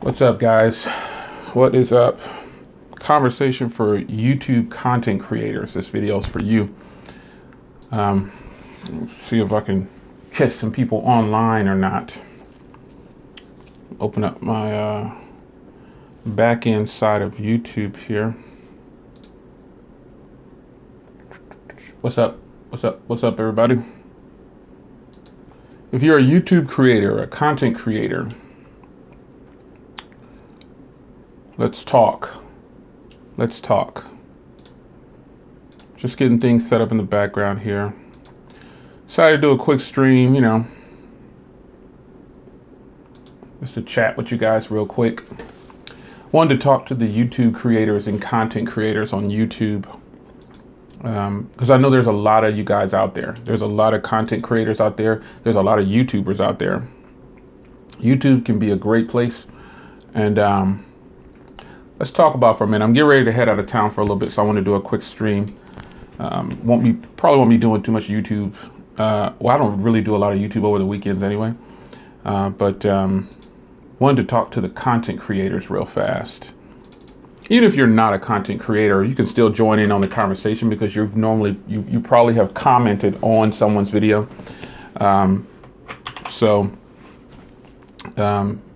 What's up, guys? What is up? Conversation for YouTube content creators. This video is for you. See if I can catch some people online or not. Open up my back end side of YouTube here. What's up? What's up? What's up, everybody? If you're a YouTube creator, a content creator, let's talk. Let's talk. Just getting things set up in the background here. Decided to do a quick stream, just to chat with you guys real quick. Wanted to talk to the YouTube creators and content creators on YouTube. Because I know there's a lot of you guys out there. There's a lot of content creators out there. There's a lot of YouTubers out there. YouTube can be a great place. And let's talk about for a minute. I'm getting ready to head out of town for a little bit, so I want to do a quick stream. Probably won't be doing too much YouTube. Well, I don't really do a lot of YouTube over the weekends anyway. But wanted to talk to the content creators real fast. Even if you're not a content creator, you can still join in on the conversation because you probably have commented on someone's video.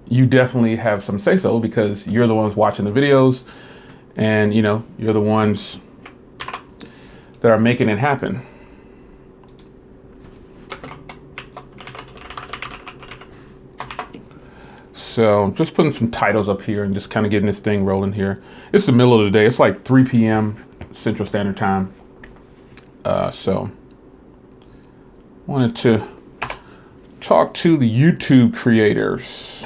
You definitely have some say-so because you're the ones watching the videos and you're the ones that are making it happen. So just putting some titles up here and just kind of getting this thing rolling here. It's the middle of the day. It's like 3 p.m. Central Standard Time. So wanted to talk to the YouTube creators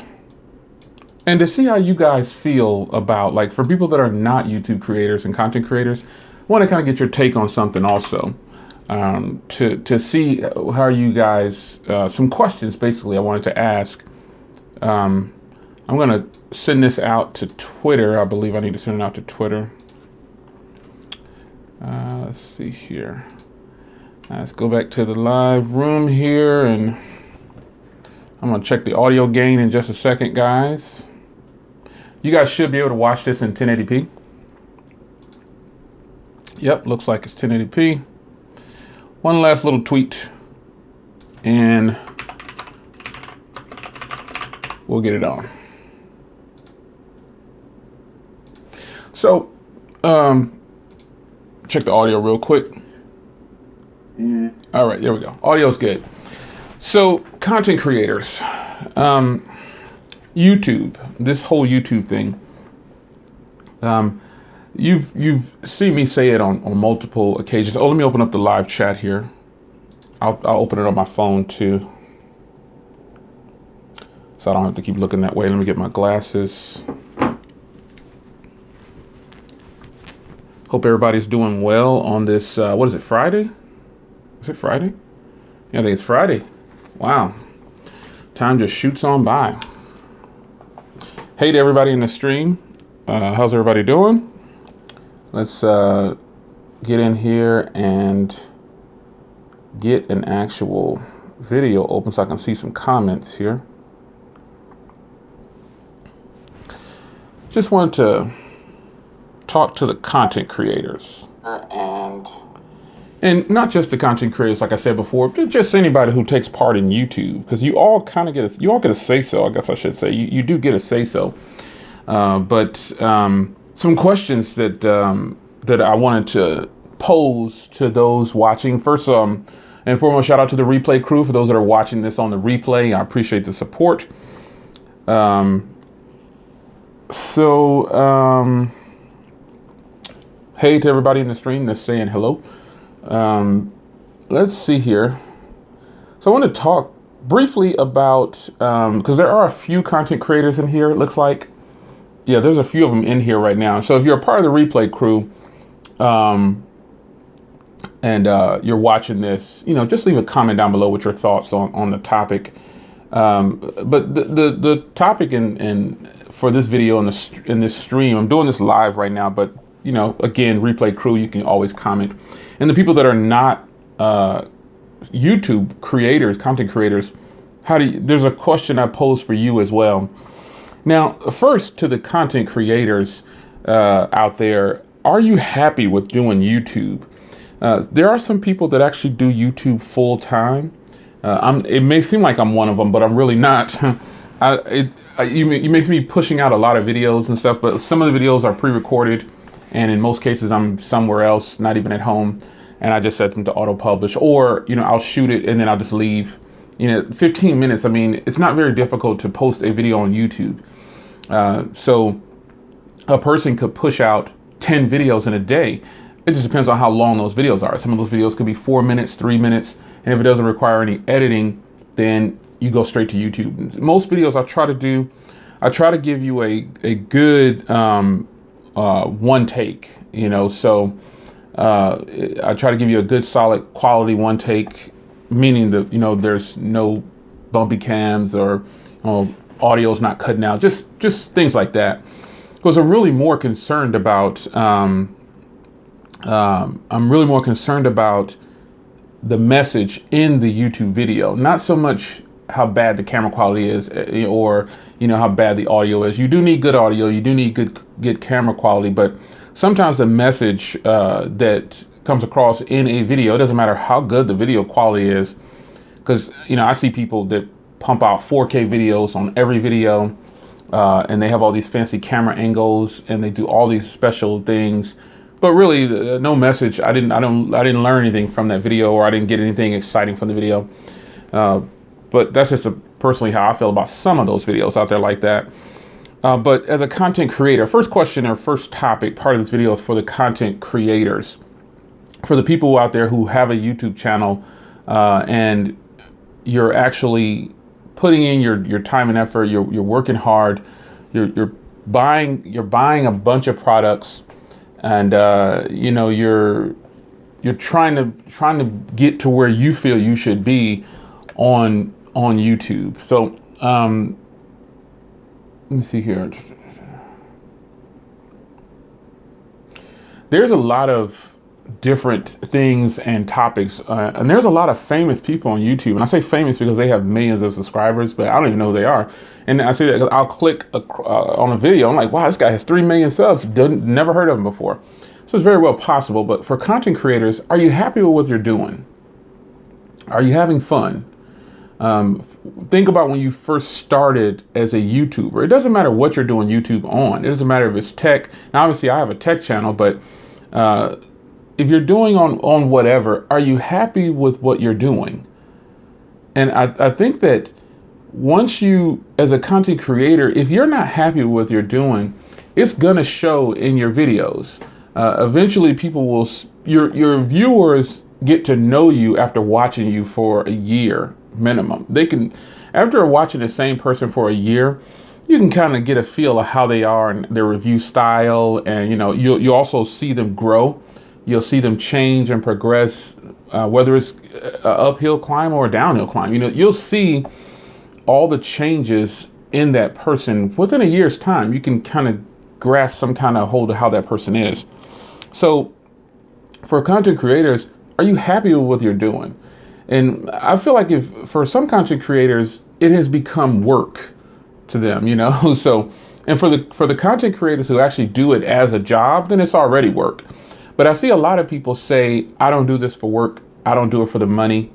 and to see how you guys feel about, like, for people that are not YouTube creators and content creators, I want to kind of get your take on something also. To see how you guys, some questions basically I wanted to ask. I'm going to send this out to Twitter. I believe I need to send it out to Twitter. Let's see here. Let's go back to the live room here, and I'm going to check the audio gain in just a second, guys. You guys should be able to watch this in 1080p. Yep, looks like it's 1080p. One last little tweet, and we'll get it on. So, check the audio real quick. All right, there we go. Audio's good. So, content creators, YouTube, this whole YouTube thing. You've seen me say it on multiple occasions. Oh, let me open up the live chat here. I'll open it on my phone too, so I don't have to keep looking that way. Let me get my glasses. Hope everybody's doing well on this, what is it, Friday? Is it Friday? Yeah, I think it's Friday. Wow. Time just shoots on by. Hey to everybody in the stream. How's everybody doing? Let's get in here and get an actual video open so I can see some comments here. Just wanted to talk to the content creators and not just the content creators, like I said before, but just anybody who takes part in YouTube, because you all kind of get a say-so. I guess I should say you do get a say-so. But some questions that I wanted to pose to those watching. First, and foremost, shout out to the replay crew for those that are watching this on the replay. I appreciate the support. Hey to everybody in the stream that's saying hello. Let's see here. So I want to talk briefly about, because there are a few content creators in here, it looks like. Yeah, there's a few of them in here right now. So if you're a part of the replay crew, and you're watching this, just leave a comment down below with your thoughts on the topic. But the topic for this video in this stream, I'm doing this live right now, but again, replay crew, you can always comment. And the people that are not YouTube creators, content creators, there's a question I posed for you as well. Now, first, to the content creators out there, are you happy with doing YouTube? There are some people that actually do YouTube full time. It may seem like I'm one of them, but I'm really not. You may see me pushing out a lot of videos and stuff, but some of the videos are pre-recorded, and in most cases I'm somewhere else, not even at home, and I just set them to auto-publish, or I'll shoot it and then I'll just leave. 15 minutes. I mean, it's not very difficult to post a video on YouTube. So a person could push out 10 videos in a day. It just depends on how long those videos are. Some of those videos could be 4 minutes, 3 minutes, and if it doesn't require any editing, then you go straight to YouTube. Most videos I try to give you a good one take, so I try to give you a good solid quality one take, meaning that there's no bumpy cams or audio's not cutting out, just things like that. Because I'm really more concerned about the message in the YouTube video, not so much how bad the camera quality is, or how bad the audio is. You do need good audio, you do need good camera quality, but sometimes the message that comes across in a video, it doesn't matter how good the video quality is, because I see people that pump out 4K videos on every video, and they have all these fancy camera angles and they do all these special things, but really no message. I didn't learn anything from that video, or I didn't get anything exciting from the video. But that's just personally how I feel about some of those videos out there like that. But as a content creator, first question or first topic, part of this video is for the content creators, for the people out there who have a YouTube channel, and you're actually putting in your time and effort. You're working hard. You're buying a bunch of products, and you're trying to get to where you feel you should be on YouTube. So let me see here. There's a lot of different things and topics, and there's a lot of famous people on YouTube. And I say famous because they have millions of subscribers, but I don't even know who they are. And I say that I'll click on a video, I'm like, wow, this guy has 3 million subs. Never heard of him before. So it's very well possible. But for content creators, are you happy with what you're doing? Are you having fun? Think about when you first started as a YouTuber. It doesn't matter what you're doing YouTube on. It doesn't matter if it's tech. Now, obviously, I have a tech channel, but if you're doing on whatever, are you happy with what you're doing? And I think that once you, as a content creator, if you're not happy with what you're doing, it's gonna show in your videos. Eventually, people will, your viewers get to know you after watching you for a year minimum. They can, after watching the same person for a year, you can kind of get a feel of how they are and their review style, and you'll also see them grow. You'll see them change and progress, whether it's an uphill climb or a downhill climb. You'll see all the changes in that person within a year's time. You can kind of grasp some kind of hold of how that person is. So for content creators, are you happy with what you're doing? And I feel like if for some content creators, it has become work to them, So, and for the content creators who actually do it as a job, then it's already work. But I see a lot of people say, I don't do this for work. I don't do it for the money.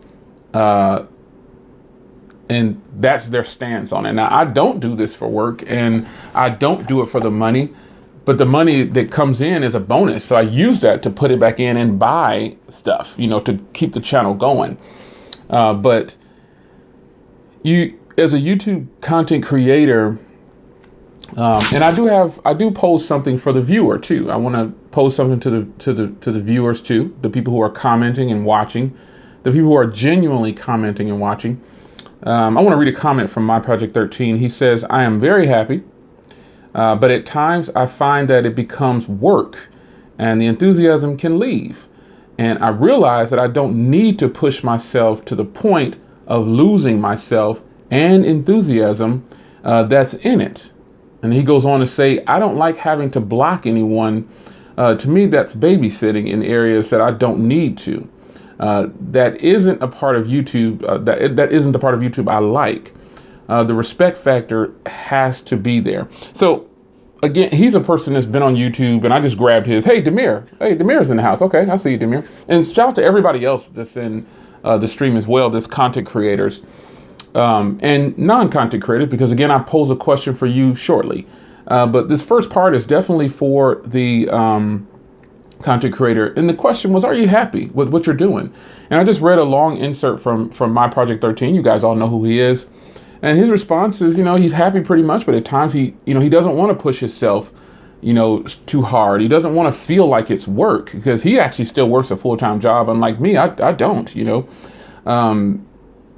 And that's their stance on it. Now, I don't do this for work, and I don't do it for the money. But the money that comes in is a bonus. So I use that to put it back in and buy stuff, to keep the channel going. But you, as a YouTube content creator, and I do post something for the viewer too. I want to post something to the viewers too, the people who are commenting and watching, the people who are genuinely commenting and watching. I want to read a comment from My Project 13. He says, I am very happy, but at times I find that it becomes work and the enthusiasm can leave. And I realize that I don't need to push myself to the point of losing myself and enthusiasm that's in it. And he goes on to say, I don't like having to block anyone. To me, that's babysitting in areas that I don't need to. That isn't a part of YouTube. That isn't the part of YouTube I like. The respect factor has to be there. So again, he's a person that's been on YouTube, and I just grabbed his. Hey, Demir. Hey, Demir's in the house. Okay, I see you, Demir. And shout out to everybody else that's in the stream as well. That's content creators and non-content creators, because again, I pose a question for you shortly. But this first part is definitely for the content creator. And the question was, are you happy with what you're doing? And I just read a long insert from My Project 13. You guys all know who he is. And his response is, he's happy pretty much, but at times he doesn't want to push himself, too hard. He doesn't want to feel like it's work, because he actually still works a full-time job. Unlike me, I don't,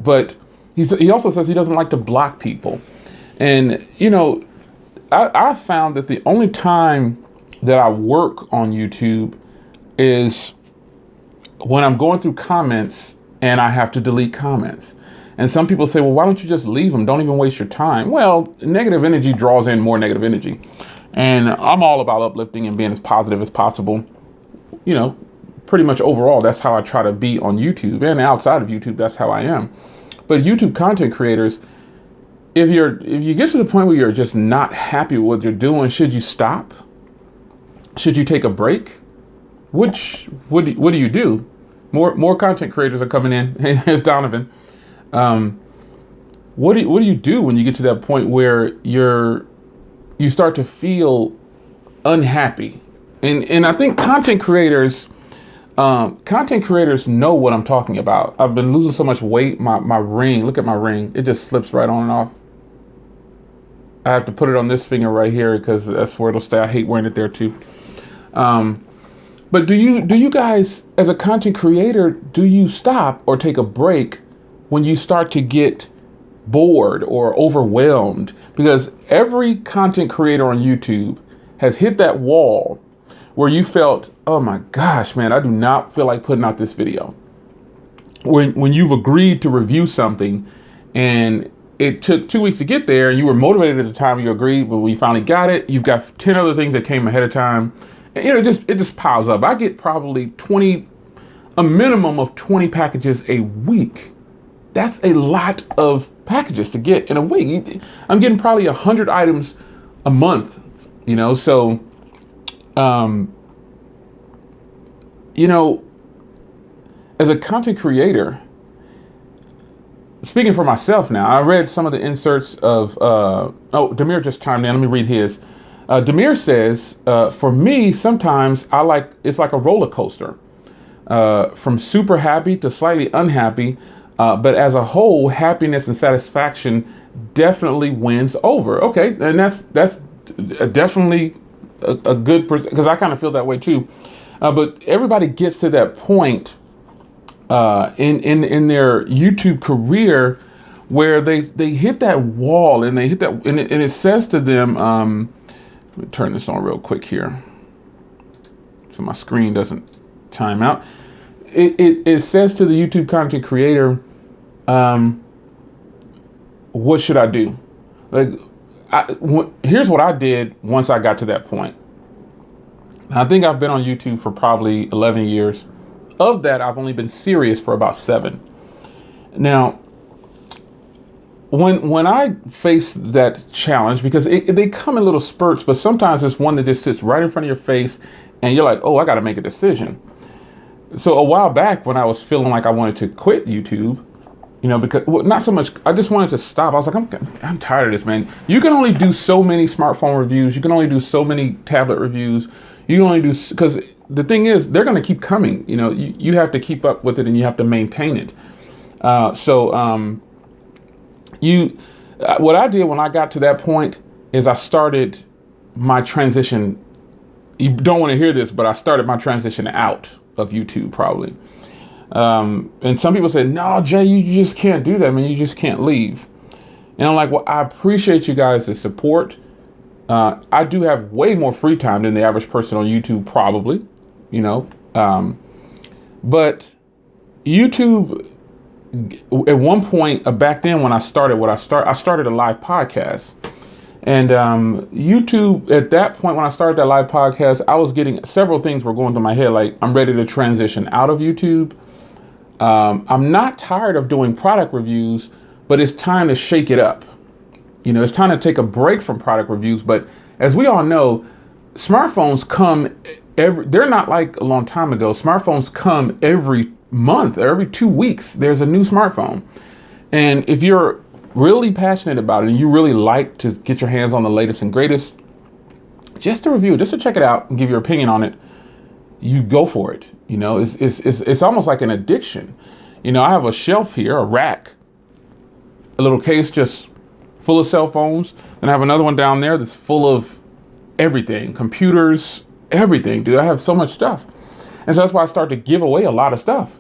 but he also says he doesn't like to block people. And, I found that the only time that I work on YouTube is when I'm going through comments and I have to delete comments. And some people say, well, why don't you just leave them? Don't even waste your time. Well, negative energy draws in more negative energy. And I'm all about uplifting and being as positive as possible. Pretty much overall, that's how I try to be on YouTube, and outside of YouTube, that's how I am. But YouTube content creators, if you get to the point where you're just not happy with what you're doing, should you stop? Should you take a break? What do you do? More content creators are coming in. Here's Donovan. What do you do when you get to that point where you start to feel unhappy? And I think content creators know what I'm talking about. I've been losing so much weight. My ring, look at my ring. It just slips right on and off. I have to put it on this finger right here because that's where it'll stay. I hate wearing it there too. But do you guys, as a content creator, do you stop or take a break when you start to get bored or overwhelmed? Because every content creator on YouTube has hit that wall where you felt, oh my gosh, man, I do not feel like putting out this video. When you've agreed to review something and it took 2 weeks to get there, and you were motivated at the time you agreed, but when you finally got it, you've got 10 other things that came ahead of time. And, it just piles up. I get probably a minimum of 20 packages a week. That's a lot of packages to get in a week. I'm getting probably 100 items a month, so, as a content creator, speaking for myself now, I read some of the inserts of, Demir just chimed in. Let me read his. Demir says, for me, sometimes it's like a roller coaster, from super happy to slightly unhappy. But as a whole, happiness and satisfaction definitely wins over. Okay. And that's definitely a good, because I kind of feel that way too. But everybody gets to that point in their YouTube career where they hit that wall, and they hit that, and it says to them, let me turn this on real quick here so my screen doesn't time out. It says to the YouTube content creator, what should I do? Here's what I did once I got to that point. I think I've been on YouTube for probably 11 years. Of that, I've only been serious for about 7. Now, when I face that challenge, because they come in little spurts, but sometimes it's one that just sits right in front of your face and you're like, oh, I got to make a decision. So a while back when I was feeling like I wanted to quit YouTube, because not so much, I just wanted to stop. I was like, I'm tired of this, man. You can only do so many smartphone reviews. You can only do so many tablet reviews. You can only do, because the thing is, they're going to keep coming. You have to keep up with it, and you have to maintain it. What I did when I got to that point is I started my transition. You don't want to hear this, but I started my transition out of YouTube probably. And some people say, no, Jay, you just can't do that, man. You just can't leave. And I'm like, well, I appreciate you guys' support. I do have way more free time than the average person on YouTube, probably, but YouTube, at one point back then when I started I started a live podcast. And YouTube, at that point when I started that live podcast, I was getting several things were going through my head. Like, I'm ready to transition out of YouTube. I'm not tired of doing product reviews, but it's time to shake it up. You know, it's time to take a break from product reviews. But as we all know, smartphones come they're not like a long time ago. Smartphones come every month or every 2 weeks. There's a new smartphone. And if you're really passionate about it and you really like to get your hands on the latest and greatest, just to review, just to check it out and give your opinion on it, you go for it. You know, it's almost like an addiction. You know, I have a shelf here, a rack, a little case just full of cell phones. And I have another one down there that's full of everything, computers, everything, dude. I have so much stuff. And so that's why I start to give away a lot of stuff.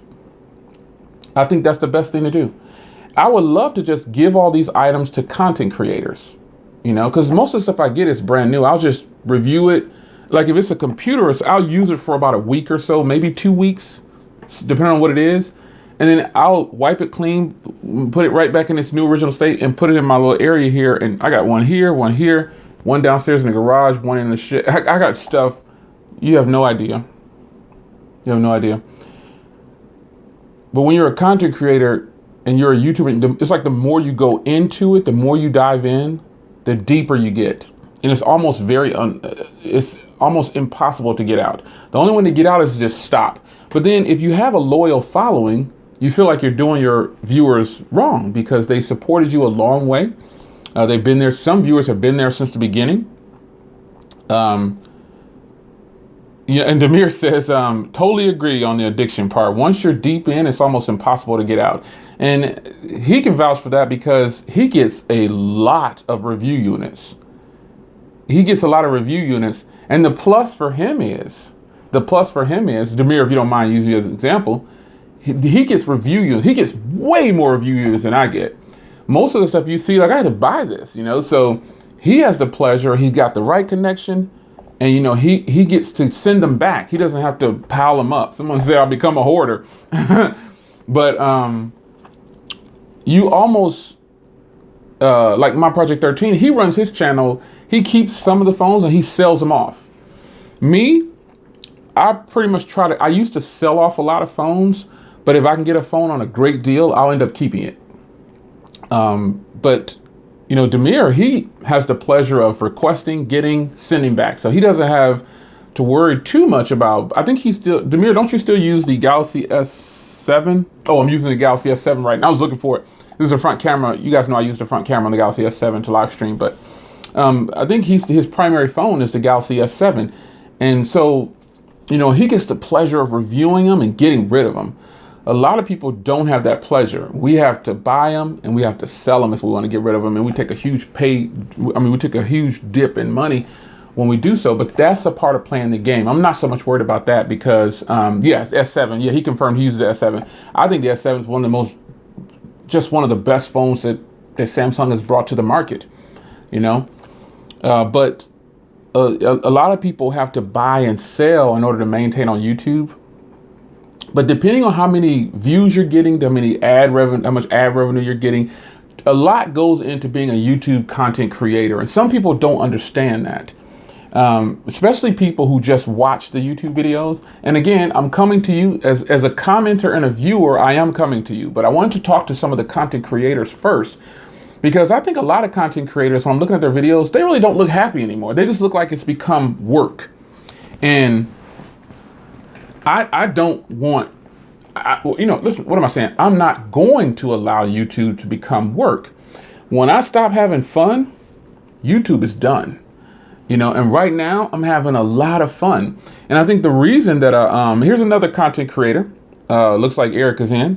I think that's the best thing to do. I would love to just give all these items to content creators, you know, because most of the stuff I get is brand new. I'll just review it. Like if it's a computer, I'll use it for about a week or so, maybe 2 weeks, depending on what it is. And then I'll wipe it clean, put it right back in its new original state and put it in my little area here. And I got one here, one downstairs in the garage, one in the shit. I got stuff. You have no idea. You have no idea. But when you're a content creator and you're a YouTuber, it's like the more you go into it, the more you dive in, the deeper you get. And it's almost it's almost impossible to get out. The only way to get out is to just stop. But then if you have a loyal following, you feel like you're doing your viewers wrong because they supported you a long way. They've been there. Some viewers have been there since the beginning. Yeah, and Demir says, totally agree on the addiction part. Once you're deep in, it's almost impossible to get out. And he can vouch for that because he gets a lot of review units. He gets a lot of review units. And the plus for him is, Demir, if you don't mind using me as an example, he gets review units. He gets way more review units than I get. Most of the stuff you see, like I had to buy this, you know, so he has the pleasure. He's got the right connection. And, you know, he gets to send them back. He doesn't have to pile them up. Someone say I'll become a hoarder. But you almost, like my Project 13, he runs his channel. He keeps some of the phones and he sells them off. Me, I pretty much I used to sell off a lot of phones. But if I can get a phone on a great deal, I'll end up keeping it. But you know, Demir, he has the pleasure of requesting, getting, sending back. So he doesn't have to worry too much about, I think Demir, don't you still use the Galaxy S7? Oh, I'm using the Galaxy S7 right now. I was looking for it. This is a front camera. You guys know I use the front camera on the Galaxy S7 to live stream, but I think his primary phone is the Galaxy S7. And so, you know, he gets the pleasure of reviewing them and getting rid of them. A lot of people don't have that pleasure. We have to buy them and we have to sell them if we want to get rid of them. And we take a huge we take a huge dip in money when we do so, but that's a part of playing the game. I'm not so much worried about that because, yeah, S7, yeah, he confirmed he uses the S7. I think the S7 is one of the best phones that Samsung has brought to the market, you know? But a lot of people have to buy and sell in order to maintain on YouTube. But depending on how many views you're getting, how much ad revenue you're getting, a lot goes into being a YouTube content creator. And some people don't understand that, especially people who just watch the YouTube videos. And again, I'm coming to you as a commenter and a viewer. I am coming to you, but I wanted to talk to some of the content creators first, because I think a lot of content creators, when I'm looking at their videos, they really don't look happy anymore. They just look like it's become work. And I don't want, you know, listen, what am I saying? I'm not going to allow YouTube to become work. When I stop having fun, YouTube is done, you know, and right now I'm having a lot of fun. And I think the reason that, here's another content creator, looks like Eric is in,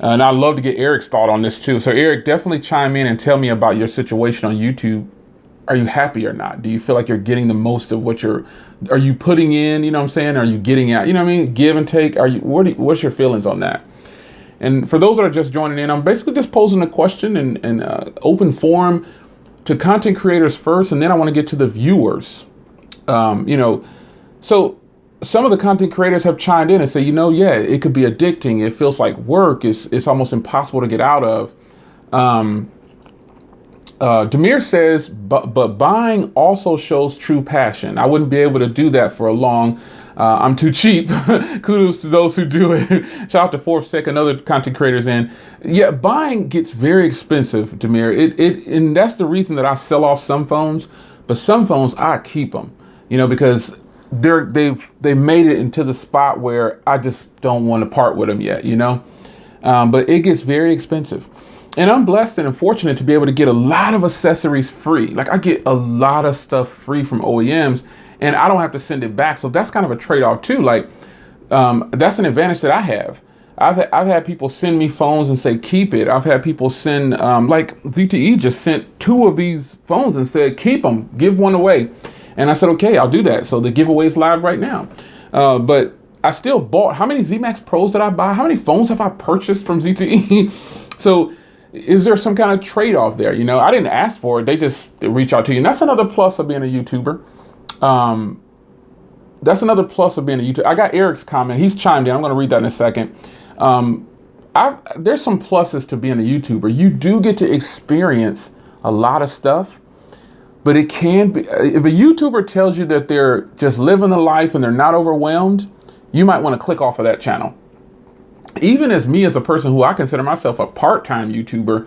and I'd love to get Eric's thought on this too. So Eric, definitely chime in and tell me about your situation on YouTube. Are you happy or not? Do you feel like you're getting the most of what are you putting in, you know what I'm saying? Are you getting out, you know what I mean? Give and take. What's your feelings on that? And for those that are just joining in, I'm basically just posing a question in open forum to content creators first, and then I want to get to the viewers. You know, so some of the content creators have chimed in and say, you know, yeah, it could be addicting. It feels like work. It's almost impossible to get out of. Demir says, but buying also shows true passion. I wouldn't be able to do that for a long. I'm too cheap. Kudos to those who do it. Shout out to Fourth Sec and other content creators. And yeah, buying gets very expensive, Demir. And that's the reason that I sell off some phones, but some phones I keep them, because they've made it into the spot where I just don't want to part with them yet, but it gets very expensive. And I'm blessed and fortunate to be able to get a lot of accessories free. Like, I get a lot of stuff free from OEMs and I don't have to send it back. So that's kind of a trade-off too. Like, that's an advantage that I have. I've had people send me phones and say, keep it. I've had people send, like ZTE just sent 2 of these phones and said, keep them, give one away. And I said, okay, I'll do that. So the giveaway is live right now. But I still bought, how many Z Max Pros did I buy? How many phones have I purchased from ZTE? So is there some kind of trade-off there? I didn't ask for it. They just reach out to you. And that's another plus of being a YouTuber. That's another plus of being a YouTuber. I got Eric's comment. He's chimed in. I'm going to read that in a second. There's some pluses to being a YouTuber. You do get to experience a lot of stuff, but it can be, if a YouTuber tells you that they're just living the life and they're not overwhelmed, you might want to click off of that channel. Even as me, as a person who I consider myself a part-time YouTuber,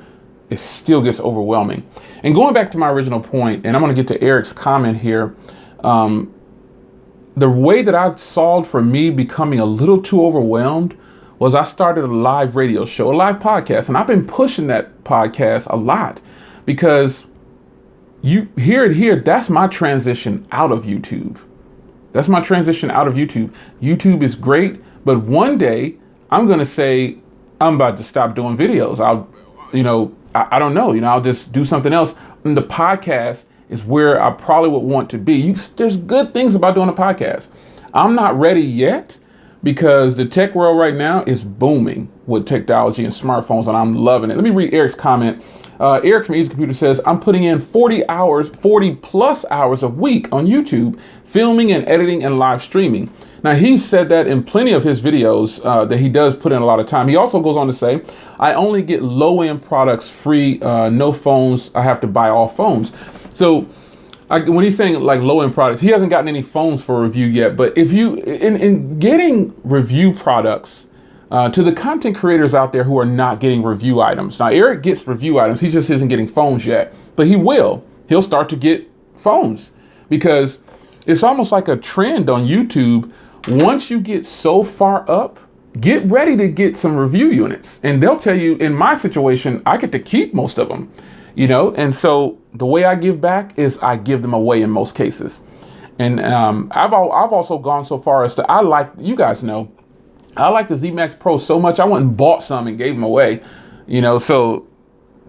it still gets overwhelming. And going back to my original point, and I'm going to get to Eric's comment here, the way that I solved for me becoming a little too overwhelmed was I started a live radio show, a live podcast, and I've been pushing that podcast a lot because you hear it here. That's my transition out of YouTube. That's my transition out of YouTube. YouTube is great, but one day I'm going to say, I'm about to stop doing videos. I don't know, I'll just do something else. And the podcast is where I probably would want to be. There's good things about doing a podcast. I'm not ready yet because the tech world right now is booming with technology and smartphones, and I'm loving it. Let me read Eric's comment. Eric from Easy Computer says, I'm putting in 40 plus hours a week on YouTube, filming and editing and live streaming. Now, he said that in plenty of his videos that he does put in a lot of time. He also goes on to say, I only get low-end products free, no phones. I have to buy all phones. So when he's saying like low-end products, he hasn't gotten any phones for review yet. But if you, in getting review products, to the content creators out there who are not getting review items. Now, Eric gets review items. He just isn't getting phones yet, but he will. He'll start to get phones because it's almost like a trend on YouTube. Once you get so far up, get ready to get some review units. And they'll tell you, in my situation, I get to keep most of them, And so the way I give back is I give them away in most cases. And I've also gone so far as to, you guys know, I like the Z Max Pro so much, I went and bought some and gave them away, so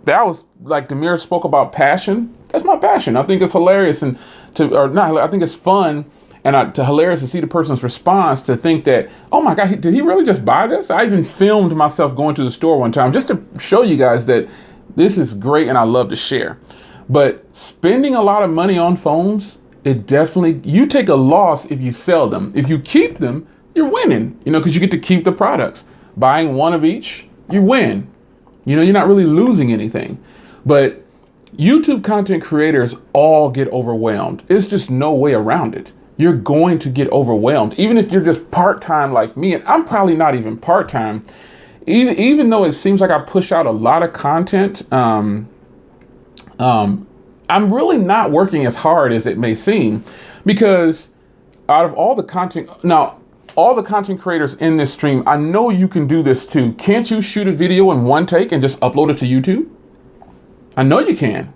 that was like Demir spoke about passion. That's my passion. I think it's hilarious I think it's fun and hilarious to see the person's response to think that, oh my God, did he really just buy this? I even filmed myself going to the store one time just to show you guys that this is great and I love to share. But spending a lot of money on phones, you take a loss if you sell them. If you keep them, you're winning, because you get to keep the products. Buying one of each, you win. You're not really losing anything. But YouTube content creators all get overwhelmed. It's just no way around it. You're going to get overwhelmed, even if you're just part-time like me. And I'm probably not even part-time. Even though it seems like I push out a lot of content, I'm really not working as hard as it may seem, because out of all the content, now, all the content creators in this stream, I know you can do this too. Can't you shoot a video in one take and just upload it to YouTube? I know you can.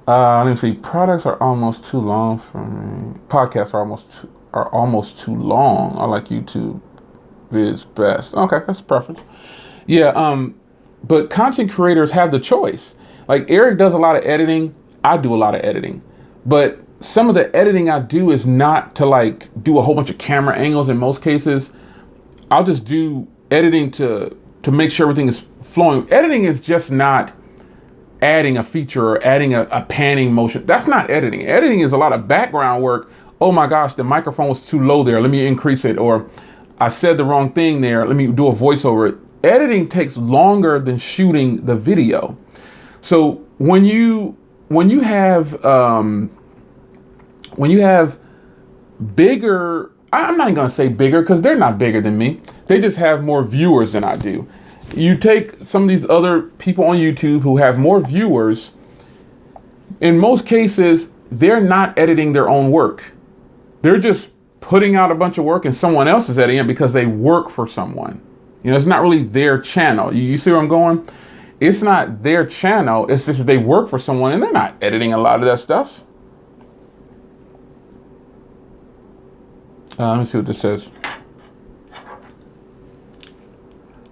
Let me see. Products are almost too long for me. Podcasts are almost too long. I like YouTube vids best. Okay, that's a preference. Yeah, but content creators have the choice. Like Eric does a lot of editing. I do a lot of editing, but some of the editing I do is not to do a whole bunch of camera angles. In most cases, I'll just do editing to make sure everything is flowing. Editing is just not adding a feature or adding a panning motion. That's not editing. Editing is a lot of background work. Oh my gosh, the microphone was too low there. Let me increase it. Or I said the wrong thing there. Let me do a voiceover. Editing takes longer than shooting the video. So when you have bigger, I'm not going to say bigger because they're not bigger than me. They just have more viewers than I do. You take some of these other people on YouTube who have more viewers, in most cases, they're not editing their own work. They're just putting out a bunch of work and someone else is editing it because they work for someone. You know, it's not really their channel. You see where I'm going? It's not their channel. It's just they work for someone and they're not editing a lot of that stuff. Let me see what this says.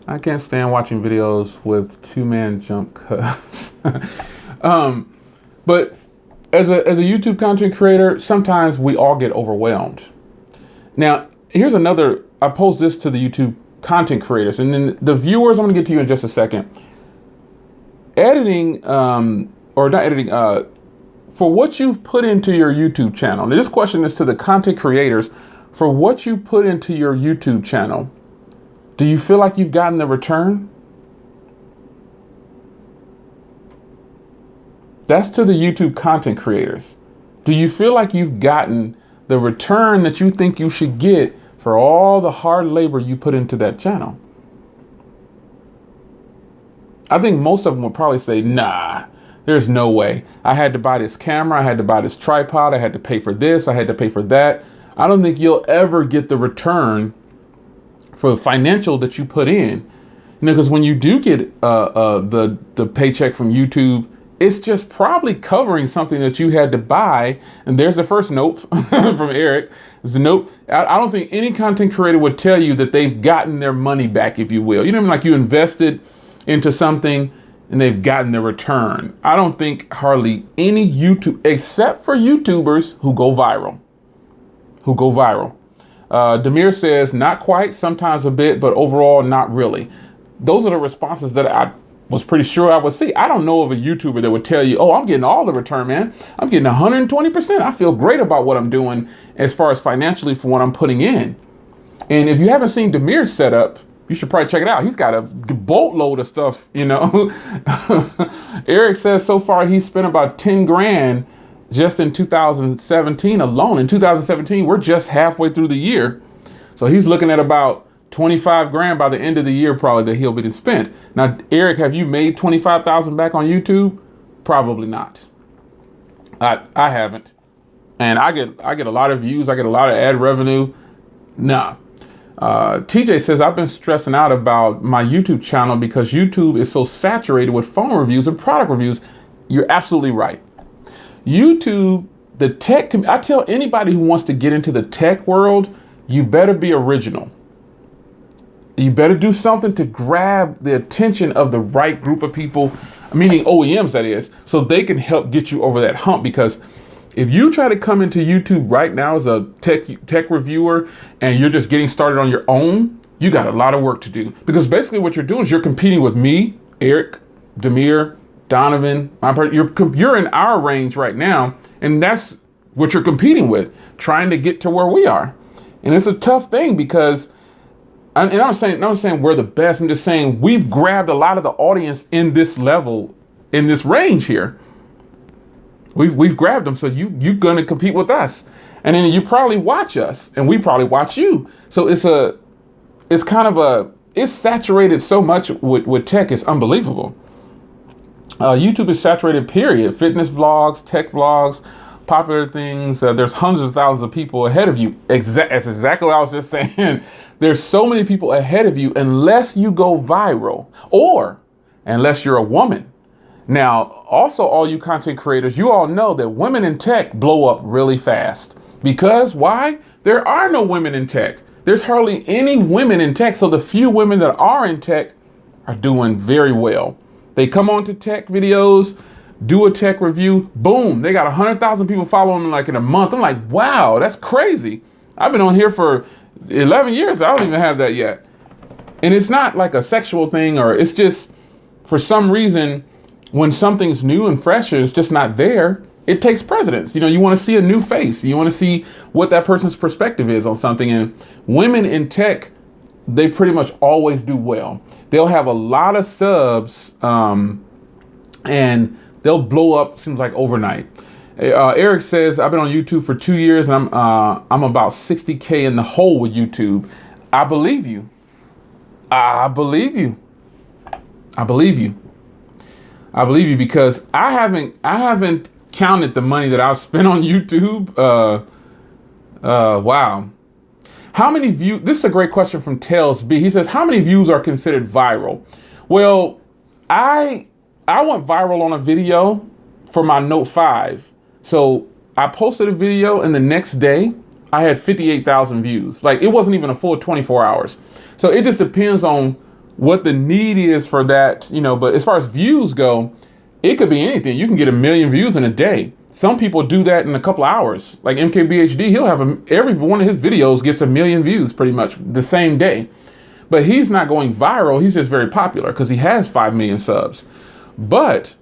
I can't stand watching videos with two-man jump cuts. But as a YouTube content creator, sometimes we all get overwhelmed. Now, here's another, I posed this to the YouTube content creators, and then the viewers, I'm gonna get to you in just a second. Editing, or not editing, for what you've put into your YouTube channel. Now, this question is to the content creators. For what you put into your YouTube channel, do you feel like you've gotten the return? That's to the YouTube content creators. Do you feel like you've gotten the return that you think you should get for all the hard labor you put into that channel? I think most of them will probably say, nah, there's no way. I had to buy this camera. I had to buy this tripod. I had to pay for this. I had to pay for that. I don't think you'll ever get the return for the financial that you put in. You know, because when you do get the paycheck from YouTube, it's just probably covering something that you had to buy. And there's the first nope from Eric. It's the nope. I don't think any content creator would tell you that they've gotten their money back, if you will. You know what I mean? Like you invested into something and they've gotten the return. I don't think hardly any YouTube, except for YouTubers who go viral. Demir says, not quite, sometimes a bit, but overall, not really. Those are the responses that I was pretty sure I would see. I don't know of a YouTuber that would tell you, oh, I'm getting all the return, man. I'm getting 120%. I feel great about what I'm doing as far as financially for what I'm putting in. And if you haven't seen Demir's setup, you should probably check it out. He's got a boatload of stuff, you know. Eric says so far he's spent about 10 grand just in 2017 alone. In 2017, we're just halfway through the year. So he's looking at about 25 grand by the end of the year, probably, that he'll be spent. Now, Eric, have you made 25,000 back on YouTube? Probably not. I haven't. And I get a lot of views. I get a lot of ad revenue. Nah. TJ says, I've been stressing out about my YouTube channel because YouTube is so saturated with phone reviews and product reviews. You're absolutely right. YouTube, the tech, I tell anybody who wants to get into the tech world, you better be original. You better do something to grab the attention of the right group of people, meaning OEMs, that is, so they can help get you over that hump. Because if you try to come into YouTube right now as a tech reviewer and you're just getting started on your own, you got a lot of work to do. Because basically what you're doing is you're competing with me, Eric, Demir, Donovan. You're in our range right now, and that's what you're competing with, trying to get to where we are. And it's a tough thing because, and I'm not saying we're the best. I'm just saying we've grabbed a lot of the audience in this level, in this range here. We've grabbed them, so you're gonna compete with us, and then you probably watch us, and we probably watch you. So it's saturated so much with tech, it's unbelievable. YouTube is saturated, period. Fitness vlogs, tech vlogs, popular things. There's hundreds of thousands of people ahead of you. That's exactly what I was just saying. There's so many people ahead of you unless you go viral or unless you're a woman. Now, also all you content creators, you all know that women in tech blow up really fast. Because why? There are no women in tech. There's hardly any women in tech. So the few women that are in tech are doing very well. They come on to tech videos, do a tech review, boom, they got 100,000 people following them like in a month. I'm like, wow, that's crazy. I've been on here for 11 years. I don't even have that yet. And it's not like a sexual thing, or it's just for some reason, when something's new and fresh and it's just not there, it takes precedence. You know, you want to see a new face. You want to see what that person's perspective is on something. And women in tech, they pretty much always do well. They'll have a lot of subs and they'll blow up, seems like overnight. Eric says, I've been on YouTube for 2 years and I'm about 60K in the hole with YouTube. I believe you. I believe you. I believe you. I believe you because I haven't counted the money that I've spent on YouTube. Wow. How many views? This is a great question from Tails B. He says, how many views are considered viral? Well, I went viral on a video for my Note 5. So I posted a video and the next day I had 58,000 views. Like, it wasn't even a full 24 hours. So it just depends on what the need is for that, you know, but as far as views go, it could be anything. You can get 1 million views in a day. Some people do that in a couple of hours. Like MKBHD, he'll have every one of his videos gets 1 million views pretty much the same day. But he's not going viral. He's just very popular because he has 5 million subs. But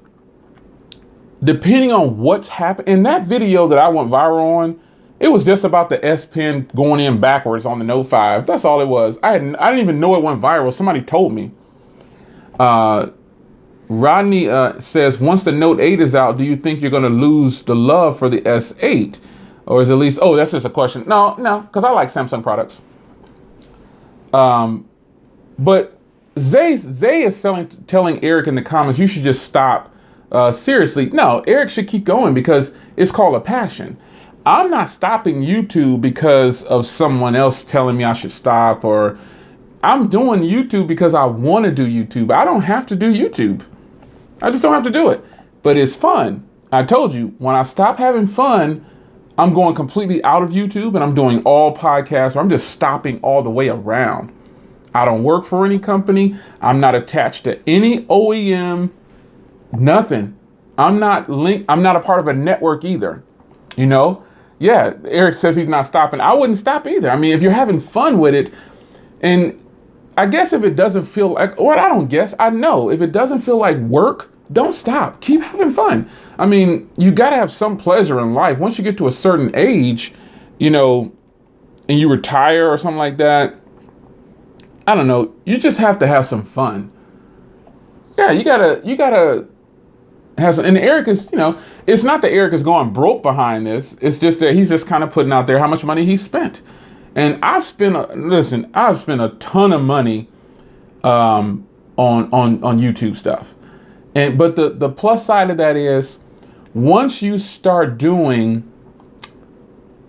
depending on what's happened in that video that I went viral on, it was just about the S Pen going in backwards on the Note 5. That's all it was. I didn't even know it went viral. Somebody told me. Rodney says, once the Note 8 is out, do you think you're going to lose the love for the S8? Or is at least, oh, that's just a question. No, because I like Samsung products. But Zay is telling Eric in the comments, you should just stop. Seriously, no, Eric should keep going because it's called a passion. I'm not stopping YouTube because of someone else telling me I should stop, or I'm doing YouTube because I want to do YouTube. I don't have to do YouTube. I just don't have to do it. But it's fun. I told you, when I stop having fun, I'm going completely out of YouTube and I'm doing all podcasts, or I'm just stopping all the way around. I don't work for any company. I'm not attached to any OEM, nothing. I'm not linked. I'm not a part of a network either. You know? Yeah, Eric says he's not stopping. I wouldn't stop either. I mean, if you're having fun with it, and I guess if it doesn't feel like, or I don't guess, I know, if it doesn't feel like work, don't stop. Keep having fun. I mean, you got to have some pleasure in life. Once you get to a certain age, you know, and you retire or something like that, I don't know, you just have to have some fun. Yeah, you gotta have some, and Eric is, you know, it's not that Eric is going broke behind this. It's just that he's just kind of putting out there how much money he spent. And I've spent a ton of money on YouTube stuff. But the plus side of that is once you start doing,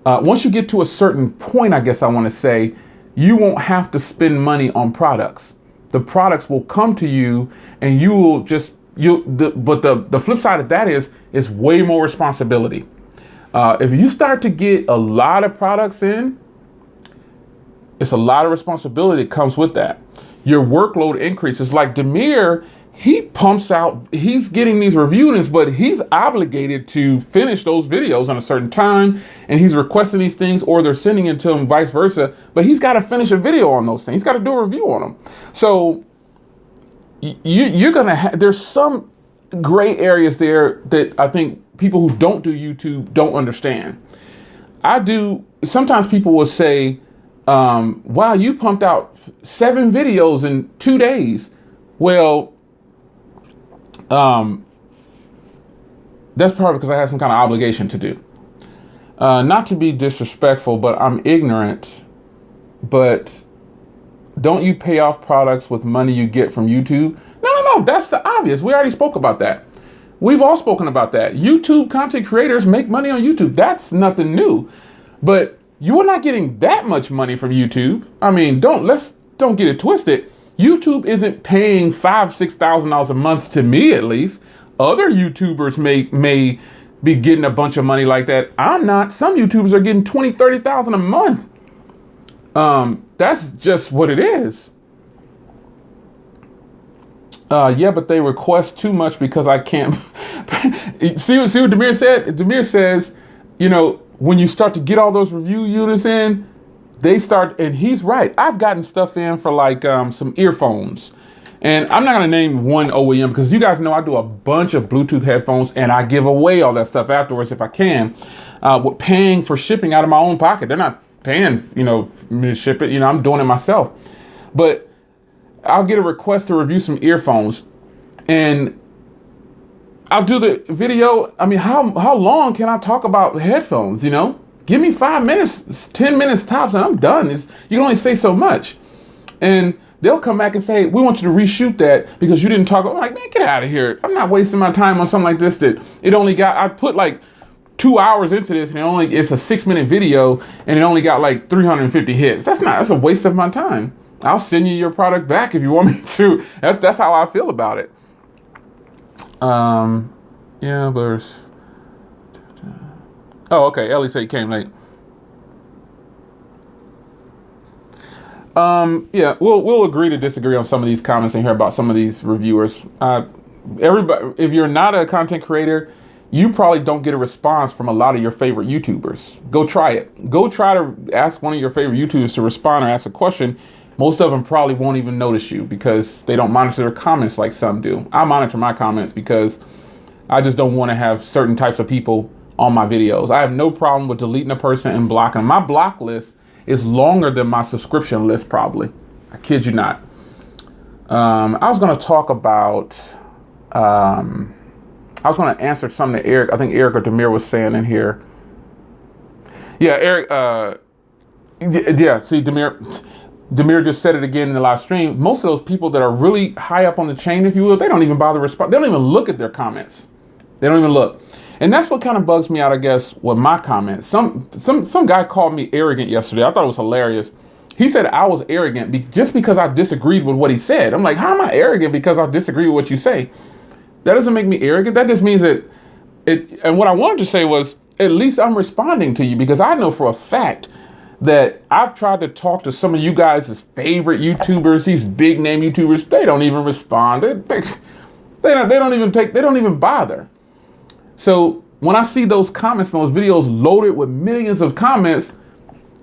once you get to a certain point, I guess I want to say, you won't have to spend money on products. The products will come to you and you will just, but the flip side of that is it's way more responsibility. If you start to get a lot of products in, it's a lot of responsibility that comes with that. Your workload increases. Like Demir, he pumps out, he's getting these reviews, but he's obligated to finish those videos on a certain time, and he's requesting these things, or they're sending it to him, vice versa. But he's got to finish a video on those things. He's got to do a review on them. So you're gonna there's some gray areas there that I think people who don't do YouTube don't understand. I do. Sometimes people will say, wow, you pumped out 7 videos in 2 days. Well, that's probably because I had some kind of obligation to do. Not to be disrespectful, but I'm ignorant. But don't you pay off products with money you get from YouTube? No, that's the obvious. We already spoke about that. We've all spoken about that. YouTube content creators make money on YouTube. That's nothing new. But you are not getting that much money from YouTube. I mean, don't get it twisted. YouTube isn't paying $5,000-$6,000 a month, to me at least. Other YouTubers may be getting a bunch of money like that. I'm not. Some YouTubers are getting $20,000, $30,000 a month. That's just what it is. Yeah, but they request too much because I can't. see what Demir said? Demir says, you know, when you start to get all those review units in, they start, and he's right. I've gotten stuff in for like some earphones. And I'm not going to name one OEM because you guys know I do a bunch of Bluetooth headphones and I give away all that stuff afterwards if I can. With paying for shipping out of my own pocket. They're not paying, you know, me to ship it. You know, I'm doing it myself. But I'll get a request to review some earphones. And I'll do the video. I mean, how long can I talk about headphones, you know? Give me 5 minutes, 10 minutes tops, and I'm done. You can only say so much. And they'll come back and say, we want you to reshoot that because you didn't talk. I'm like, man, get out of here. I'm not wasting my time on something like this that I put like 2 hours into this and it's a 6-minute video and it only got like 350 hits. That's a waste of my time. I'll send you your product back if you want me to. That's how I feel about it. Yeah, but okay. Ellie said he came late. Yeah, we'll agree to disagree on some of these comments in here about some of these reviewers. Everybody, if you're not a content creator, you probably don't get a response from a lot of your favorite YouTubers. Go try it. Go try to ask one of your favorite YouTubers to respond or ask a question. Most of them probably won't even notice you because they don't monitor their comments like some do. I monitor my comments because I just don't want to have certain types of people on my videos. I have no problem with deleting a person and blocking them. My block list is longer than my subscription list probably. I kid you not. I was going to talk about, I was going to answer something that Eric, I think Eric or Demir was saying in here. Yeah, Eric, yeah, see Demir just said it again in the live stream. Most of those people that are really high up on the chain, if you will, they don't even bother respond. They don't even look at their comments. They don't even look. And that's what kind of bugs me out, I guess, with my comments. Some guy called me arrogant yesterday. I thought it was hilarious. He said I was arrogant just because I disagreed with what he said. I'm like, how am I arrogant because I disagree with what you say? That doesn't make me arrogant. That just means that and what I wanted to say was, at least I'm responding to you because I know for a fact that I've tried to talk to some of you guys' favorite YouTubers, these big name YouTubers. They don't even respond. They don't even bother. So when I see those comments and those videos loaded with millions of comments,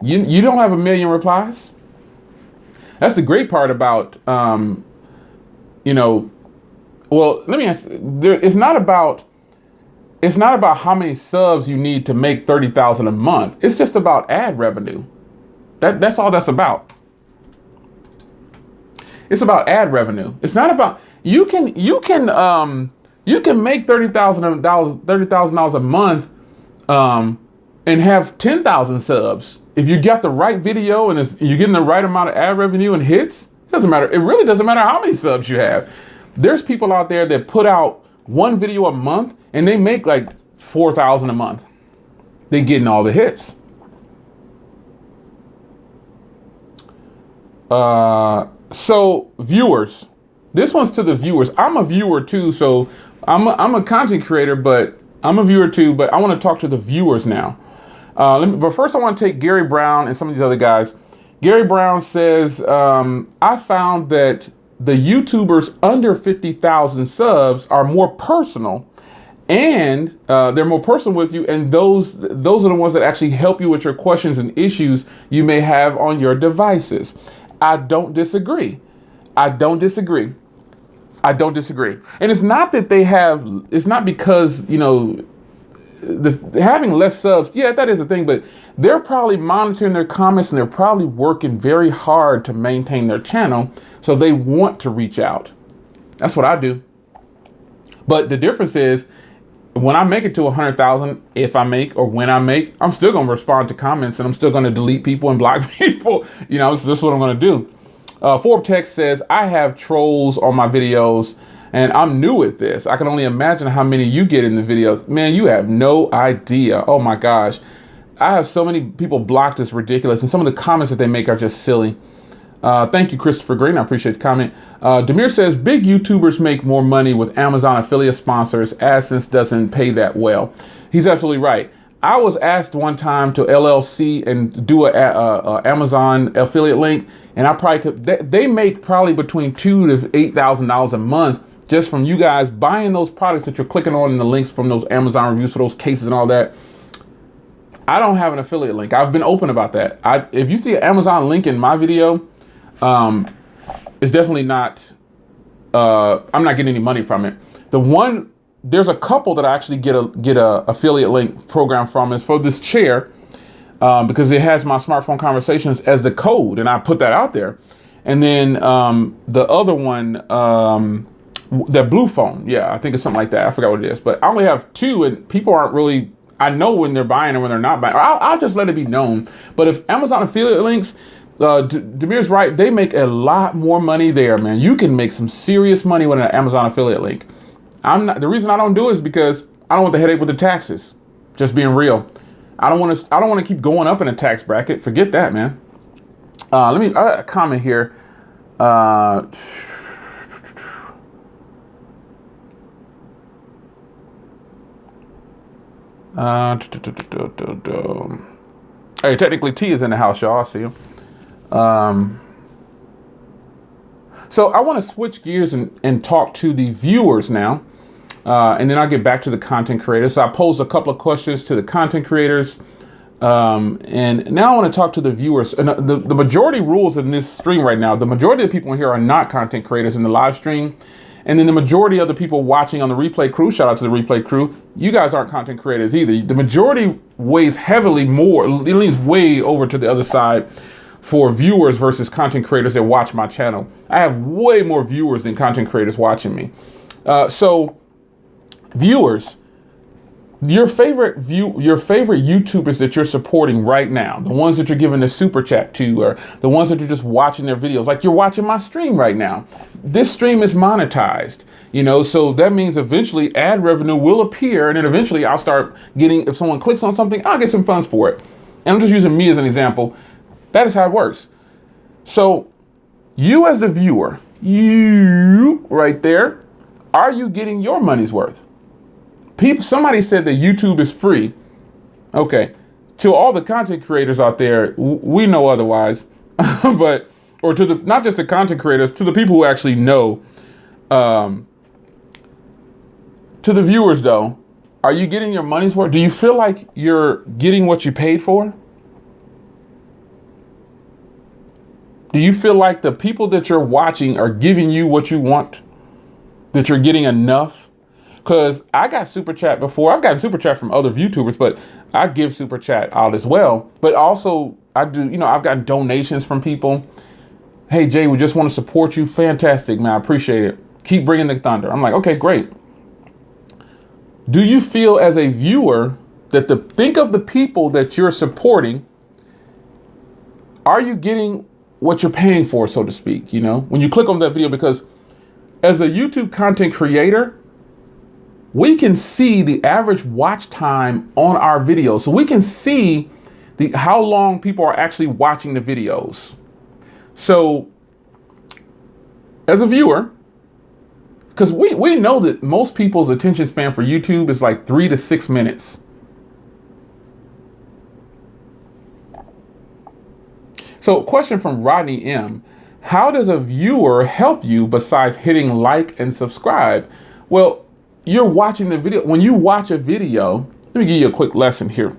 you don't have a million replies. That's the great part about, you know, well, let me ask, it's not about how many subs you need to make 30,000 a month. It's just about ad revenue. That's all that's about. It's about ad revenue. It's not about, you can make $30,000 a month, and have 10,000 subs. If you got the right video and you're getting the right amount of ad revenue and hits, it doesn't matter. It really doesn't matter how many subs you have. There's people out there that put out one video a month and they make like 4,000 a month. They getting all the hits. So viewers, this one's to the viewers. I'm a viewer too, so I'm a content creator, but I'm a viewer too. But I want to talk to the viewers now. But first, I want to take Gary Brown and some of these other guys. Gary Brown says, I found that the YouTubers under 50,000 subs are more personal, and they're more personal with you, and those are the ones that actually help you with your questions and issues you may have on your devices. I don't disagree. And it's not that it's not because, you know, having less subs, yeah, that is a thing, but they're probably monitoring their comments and they're probably working very hard to maintain their channel, so they want to reach out. That's what I do. But the difference is, when I make it to 100,000, when I make, I'm still going to respond to comments and I'm still going to delete people and block people. You know, this is what I'm going to do. Forbtex says, I have trolls on my videos and I'm new at this. I can only imagine how many you get in the videos. Man, you have no idea. Oh my gosh. I have so many people blocked. It's ridiculous. And some of the comments that they make are just silly. Thank you, Christopher Green. I appreciate the comment. Demir says, big YouTubers make more money with Amazon affiliate sponsors. AdSense doesn't pay that well. He's absolutely right. I was asked one time to LLC and do a Amazon affiliate link, and I probably could. They make probably between $2,000 to $8,000 a month just from you guys buying those products that you're clicking on in the links from those Amazon reviews for those cases and all that. I don't have an affiliate link. I've been open about that. If you see an Amazon link in my video, it's definitely not, I'm not getting any money from it. There's a couple that I actually get a affiliate link program from. Is for this chair, because it has my smartphone conversations as the code, and I put that out there. And then the other one, That blue phone. Yeah, I think it's something like that. I forgot what it is. But I only have 2, and people aren't really, I know when they're buying and when they're not buying. Or I'll just let it be known. But if Amazon affiliate links, Demir's right, they make a lot more money there, man. You can make some serious money with an Amazon affiliate link. The reason I don't do it is because I don't want the headache with the taxes. Just being real. I don't want to keep going up in a tax bracket. Forget that, man. I got a comment here. Hey, technically T is in the house, y'all. I see him. So I want to switch gears and talk to the viewers now. And then I'll get back to the content creators. So I posed a couple of questions to the content creators. And now I want to talk to the viewers. And the majority rules in this stream right now, the majority of the people in here are not content creators in the live stream. And then the majority of the people watching on the replay crew, shout out to the replay crew, you guys aren't content creators either. The majority weighs heavily more, it leans way over to the other side for viewers versus content creators that watch my channel. I have way more viewers than content creators watching me. So viewers, your favorite YouTubers that you're supporting right now, the ones that you're giving the super chat to, or the ones that you're just watching their videos, like you're watching my stream right now. This stream is monetized, so that means eventually ad revenue will appear, and then eventually I'll start getting, if someone clicks on something, I'll get some funds for it. And I'm just using me as an example. That is how it works. So you as the viewer, you right there, are you getting your money's worth? Somebody said that YouTube is free. Okay, to all the content creators out there, we know otherwise, or to not just the content creators, to the people who actually know. To the viewers though, are you getting your money's worth? Do you feel like you're getting what you paid for? Do you feel like the people that you're watching are giving you what you want? That you're getting enough? Because I got super chat before. I've gotten super chat from other YouTubers, but I give super chat out as well. But also I do, I've gotten donations from people. Hey Jay, we just want to support you. Fantastic, man. I appreciate it. Keep bringing the thunder. I'm like, okay, great. Do you feel as a viewer that think of the people that you're supporting, are you getting what you're paying for, so to speak, when you click on that video? Because as a YouTube content creator, we can see the average watch time on our videos. So we can see how long people are actually watching the videos. So as a viewer, because we know that most people's attention span for YouTube is like 3 to 6 minutes. So question from Rodney M. How does a viewer help you besides hitting like and subscribe? Well, you're watching the video. When you watch a video, let me give you a quick lesson here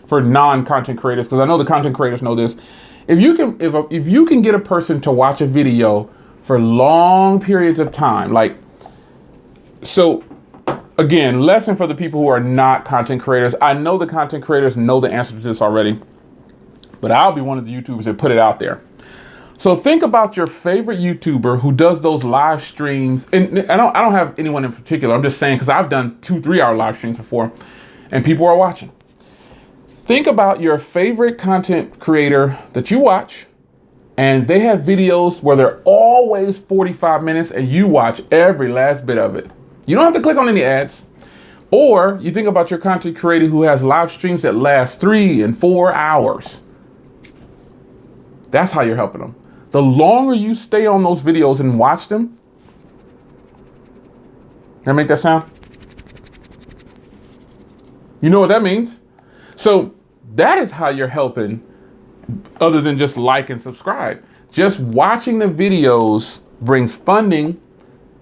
for non-content creators, because I know the content creators know this. If you can get a person to watch a video for long periods of time, so again, lesson for the people who are not content creators. I know the content creators know the answer to this already, but I'll be one of the YouTubers that put it out there. So think about your favorite YouTuber who does those live streams. And I don't have anyone in particular. I'm just saying, because I've done 2-3 hour live streams before and people are watching. Think about your favorite content creator that you watch, and they have videos where they're always 45 minutes and you watch every last bit of it. You don't have to click on any ads. Or you think about your content creator who has live streams that last 3 and 4 hours. That's how you're helping them. The longer you stay on those videos and watch them, can I make that sound? You know what that means? So that is how you're helping, other than just like and subscribe. Just watching the videos brings funding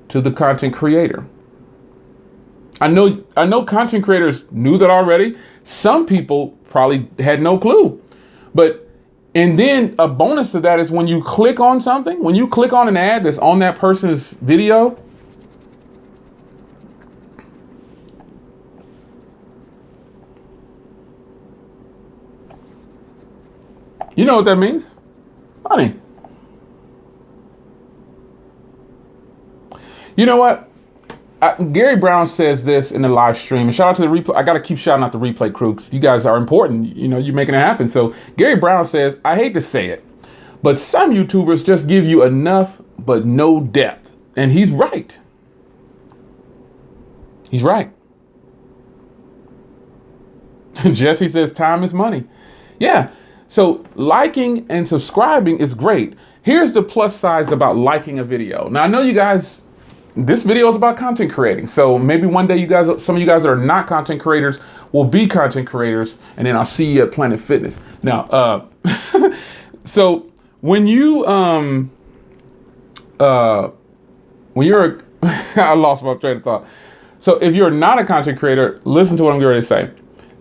to the content creator. I know content creators knew that already. Some people probably had no clue. And then a bonus to that is when you click on something, when you click on an ad that's on that person's video, you know what that means? Money. You know what? Gary Brown says this in the live stream. And shout out to the replay. I got to keep shouting out the replay crew because you guys are important. You know, you're making it happen. So Gary Brown says, I hate to say it, but some YouTubers just give you enough but no depth. And he's right. He's right. Jesse says time is money. Yeah. So liking and subscribing is great. Here's the plus sides about liking a video. Now I know you guys, this video is about content creating. So maybe one day you guys, some of you guys that are not content creators will be content creators, and then I'll see you at Planet Fitness. Now, so when you, when you're, I lost my train of thought. So if you're not a content creator, listen to what I'm going to say.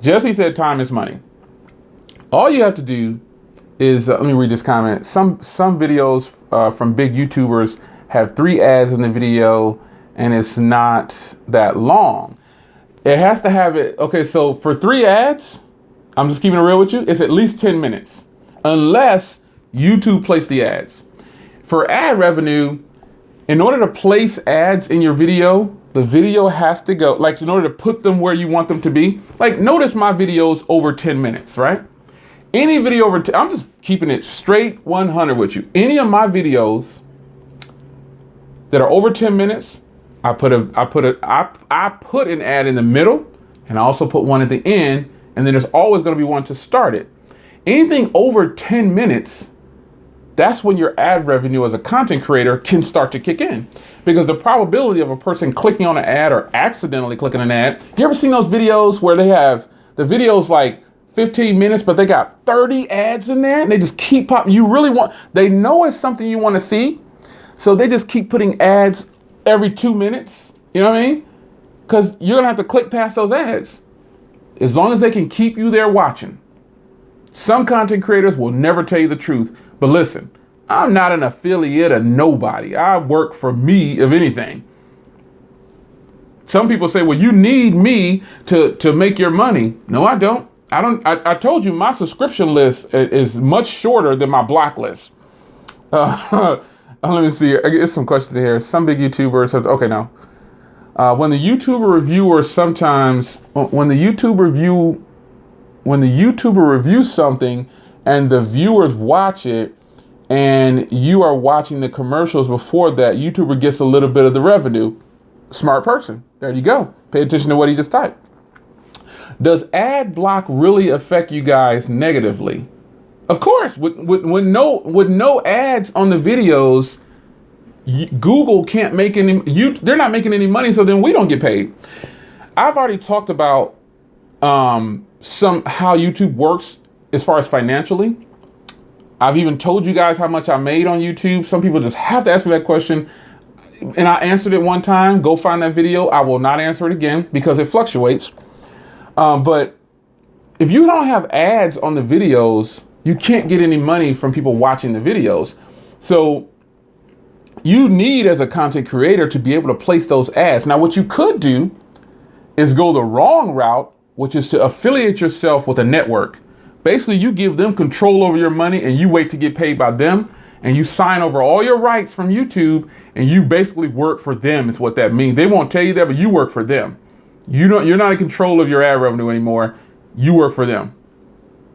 Jesse said time is money. All you have to do is, let me read this comment. Some videos from big YouTubers have 3 ads in the video and it's not that long. It has to have it. Okay, so for 3 ads, I'm just keeping it real with you, it's at least 10 minutes, unless YouTube place the ads. For ad revenue, in order to place ads in your video, the video has to go, like in order to put them where you want them to be. Like notice my videos over 10 minutes, right? Any video over, I'm just keeping it straight 100 with you. Any of my videos that are over 10 minutes, I put an ad in the middle, and I also put one at the end, and then there's always going to be one to start it. Anything over 10 minutes, that's when your ad revenue as a content creator can start to kick in, because the probability of a person clicking on an ad or accidentally clicking an ad. You ever seen those videos where they have the videos like 15 minutes, but they got 30 ads in there and they just keep popping? They know it's something you want to see. So they just keep putting ads every 2 minutes. You know what I mean? Because you're going to have to click past those ads. As long as they can keep you there watching. Some content creators will never tell you the truth. But listen, I'm not an affiliate of nobody. I work for me, if anything. Some people say, well, you need me to make your money. No, I don't. I told you my subscription list is much shorter than my block list. Let me see. I get some questions here. Some big YouTubers says, okay, now, when the YouTuber reviews something and the viewers watch it, and you are watching the commercials before that, YouTuber gets a little bit of the revenue. Smart person. There you go. Pay attention to what he just typed. Does ad block really affect you guys negatively? Of course. With no ads on the videos, Google can't make any. They're not making any money, so then we don't get paid. I've already talked about how YouTube works as far as financially. I've even told you guys how much I made on YouTube. Some people just have to ask me that question. And I answered it one time. Go find that video. I will not answer it again because it fluctuates. But if you don't have ads on the videos, you can't get any money from people watching the videos. So you need, as a content creator, to be able to place those ads. Now, what you could do is go the wrong route, which is to affiliate yourself with a network. Basically, you give them control over your money and you wait to get paid by them, and you sign over all your rights from YouTube, and you basically work for them is what that means. They won't tell you that, but you work for them. You're not in control of your ad revenue anymore. You work for them.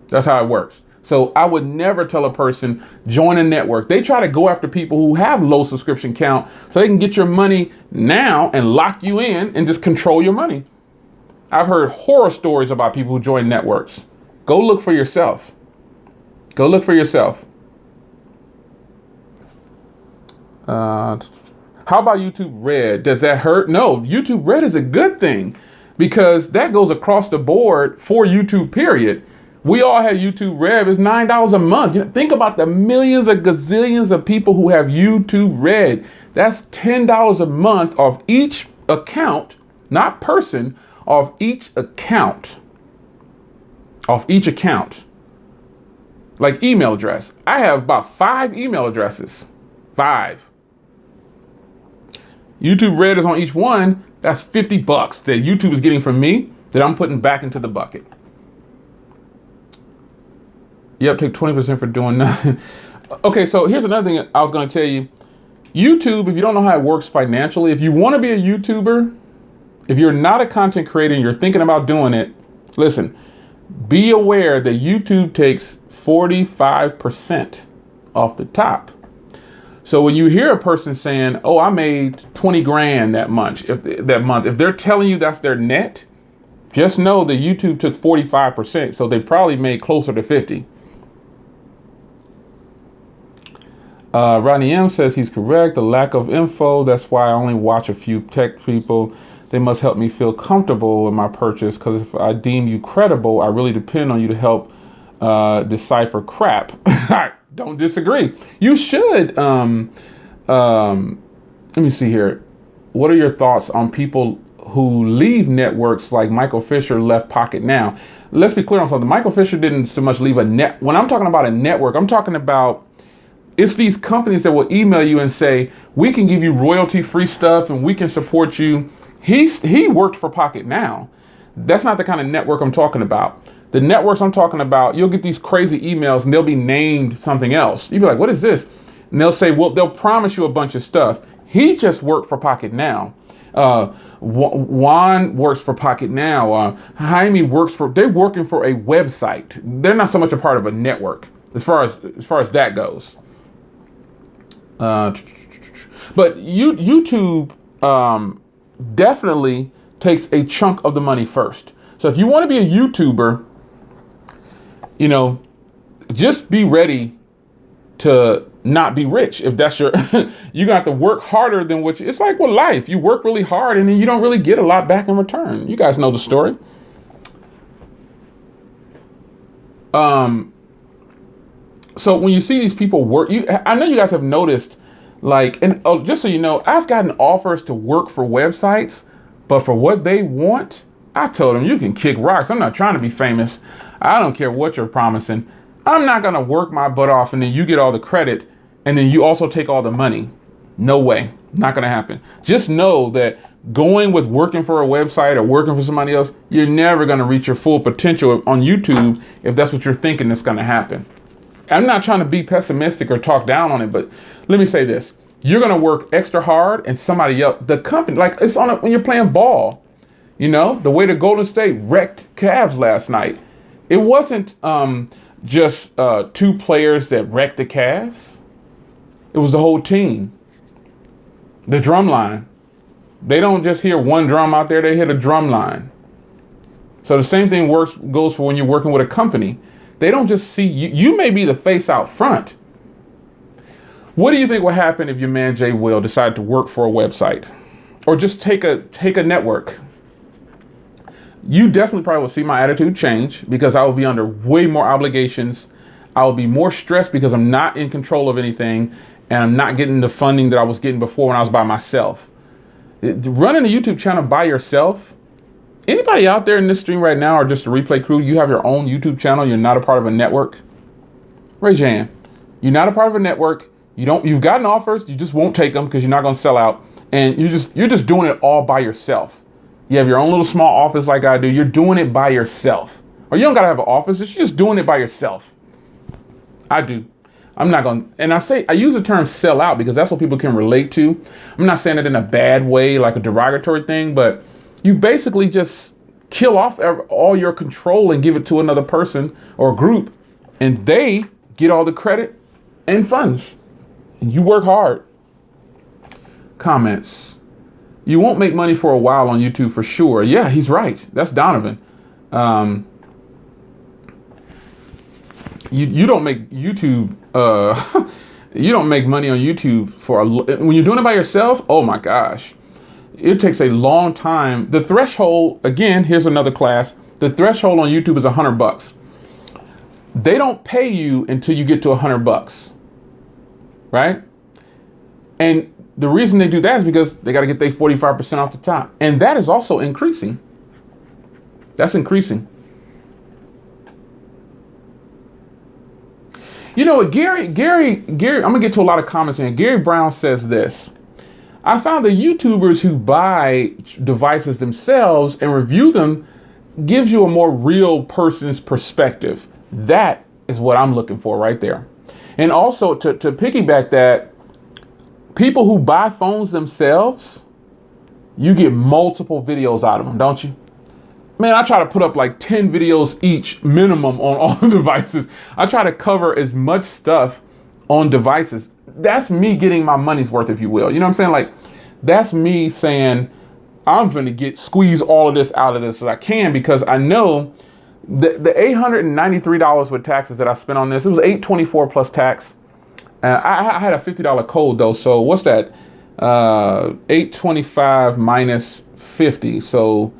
That's how it works. So I would never tell a person, join a network. They try to go after people who have low subscription count so they can get your money now and lock you in and just control your money. I've heard horror stories about people who join networks. Go look for yourself. Go look for yourself. How about YouTube Red? Does that hurt? No, YouTube Red is a good thing because that goes across the board for YouTube, period. We all have YouTube Red. It's $9 a month. Think about the millions of gazillions of people who have YouTube Red. That's $10 a month off each account, not person, off each account. Off each account. Like email address. I have about 5 email addresses. 5. YouTube Red is on each one. That's $50 that YouTube is getting from me that I'm putting back into the bucket. Yep, take 20% for doing nothing. Okay, so here's another thing I was going to tell you. YouTube, if you don't know how it works financially, if you want to be a YouTuber, if you're not a content creator and you're thinking about doing it, listen, be aware that YouTube takes 45% off the top. So when you hear a person saying, oh, I made 20 grand that month, if they're telling you that's their net, just know that YouTube took 45%. So they probably made closer to 50. Rodney M says he's correct. The lack of info. That's why I only watch a few tech people. They must help me feel comfortable in my purchase, because if I deem you credible, I really depend on you to help decipher crap. I don't disagree. You should. Let me see here. What are your thoughts on people who leave networks like Michael Fisher left Pocket Now? Let's be clear on something. Michael Fisher didn't so much leave a net. When I'm talking about a network, I'm talking about it's these companies that will email you and say, we can give you royalty-free stuff and we can support you. He worked for Pocket Now. That's not the kind of network I'm talking about. The networks I'm talking about, you'll get these crazy emails and they'll be named something else. You'll be like, what is this? And they'll say, well, they'll promise you a bunch of stuff. He just worked for Pocket Now. Juan works for Pocket Now. Jaime they're working for a website. They're not so much a part of a network as far as that goes. But YouTube definitely takes a chunk of the money first. So if you want to be a YouTuber, just be ready to not be rich. If that's you're gonna have to work harder than it's like with life. You work really hard and then you don't really get a lot back in return. You guys know the story. So when you see these people work, I know you guys have noticed, just so you know, I've gotten offers to work for websites, but for what they want, I told them, you can kick rocks. I'm not trying to be famous. I don't care what you're promising. I'm not going to work my butt off and then you get all the credit and then you also take all the money. No way. Not going to happen. Just know that going with working for a website or working for somebody else, you're never going to reach your full potential on YouTube if that's what you're thinking is going to happen. I'm not trying to be pessimistic or talk down on it, but let me say this. You're going to work extra hard and somebody else, the company, when you're playing ball, the way the Golden State wrecked Cavs last night. It wasn't just two players that wrecked the Cavs. It was the whole team. The drum line. They don't just hear one drum out there, they hit a drum line. So the same thing goes for when you're working with a company. They don't just see you. You may be the face out front. What do you think will happen if your man Jay Will decided to work for a website or just take a network? You definitely probably will see my attitude change because I will be under way more obligations. I will be more stressed because I'm not in control of anything and I'm not getting the funding that I was getting before when I was by myself. Running a YouTube channel by yourself, anybody out there in this stream right now or just a replay crew, you have your own YouTube channel, you're not a part of a network? Raise your hand. You're not a part of a network. You've gotten offers, you just won't take them because you're not going to sell out. And you're just doing it all by yourself. You have your own little small office like I do. You're doing it by yourself. Or you don't got to have an office. You're just doing it by yourself. I do. I'm not going to, and I use the term sell out because that's what people can relate to. I'm not saying it in a bad way, like a derogatory thing, but you basically just kill off all your control and give it to another person or group, and they get all the credit and funds. And you work hard. Comments. You won't make money for a while on YouTube for sure. Yeah, he's right. That's Donovan. You don't make YouTube. You don't make money on YouTube when you're doing it by yourself. Oh my gosh, it takes a long time. The threshold, again, here's another class. The threshold on YouTube is $100. They don't pay you until you get to $100, right? And the reason they do that is because they got to get their 45% off the top. And that is also increasing. That's increasing. You know what, Gary, I'm going to get to a lot of comments in. Gary Brown says this. I found that YouTubers who buy devices themselves and review them gives you a more real person's perspective. That is what I'm looking for right there. And also to piggyback that, People who buy phones themselves, you get multiple videos out of them, don't you? Man, I try to put up like 10 videos each minimum on all the devices. I try to cover as much stuff on devices. That's me getting my money's worth, if you will. You know what I'm saying? Like, that's me saying, I'm going to squeeze all of this out of this as I can, because I know the $893 with taxes that I spent on this, it was $824 plus tax. I had a $50 code though. So what's that? 825 minus 50. So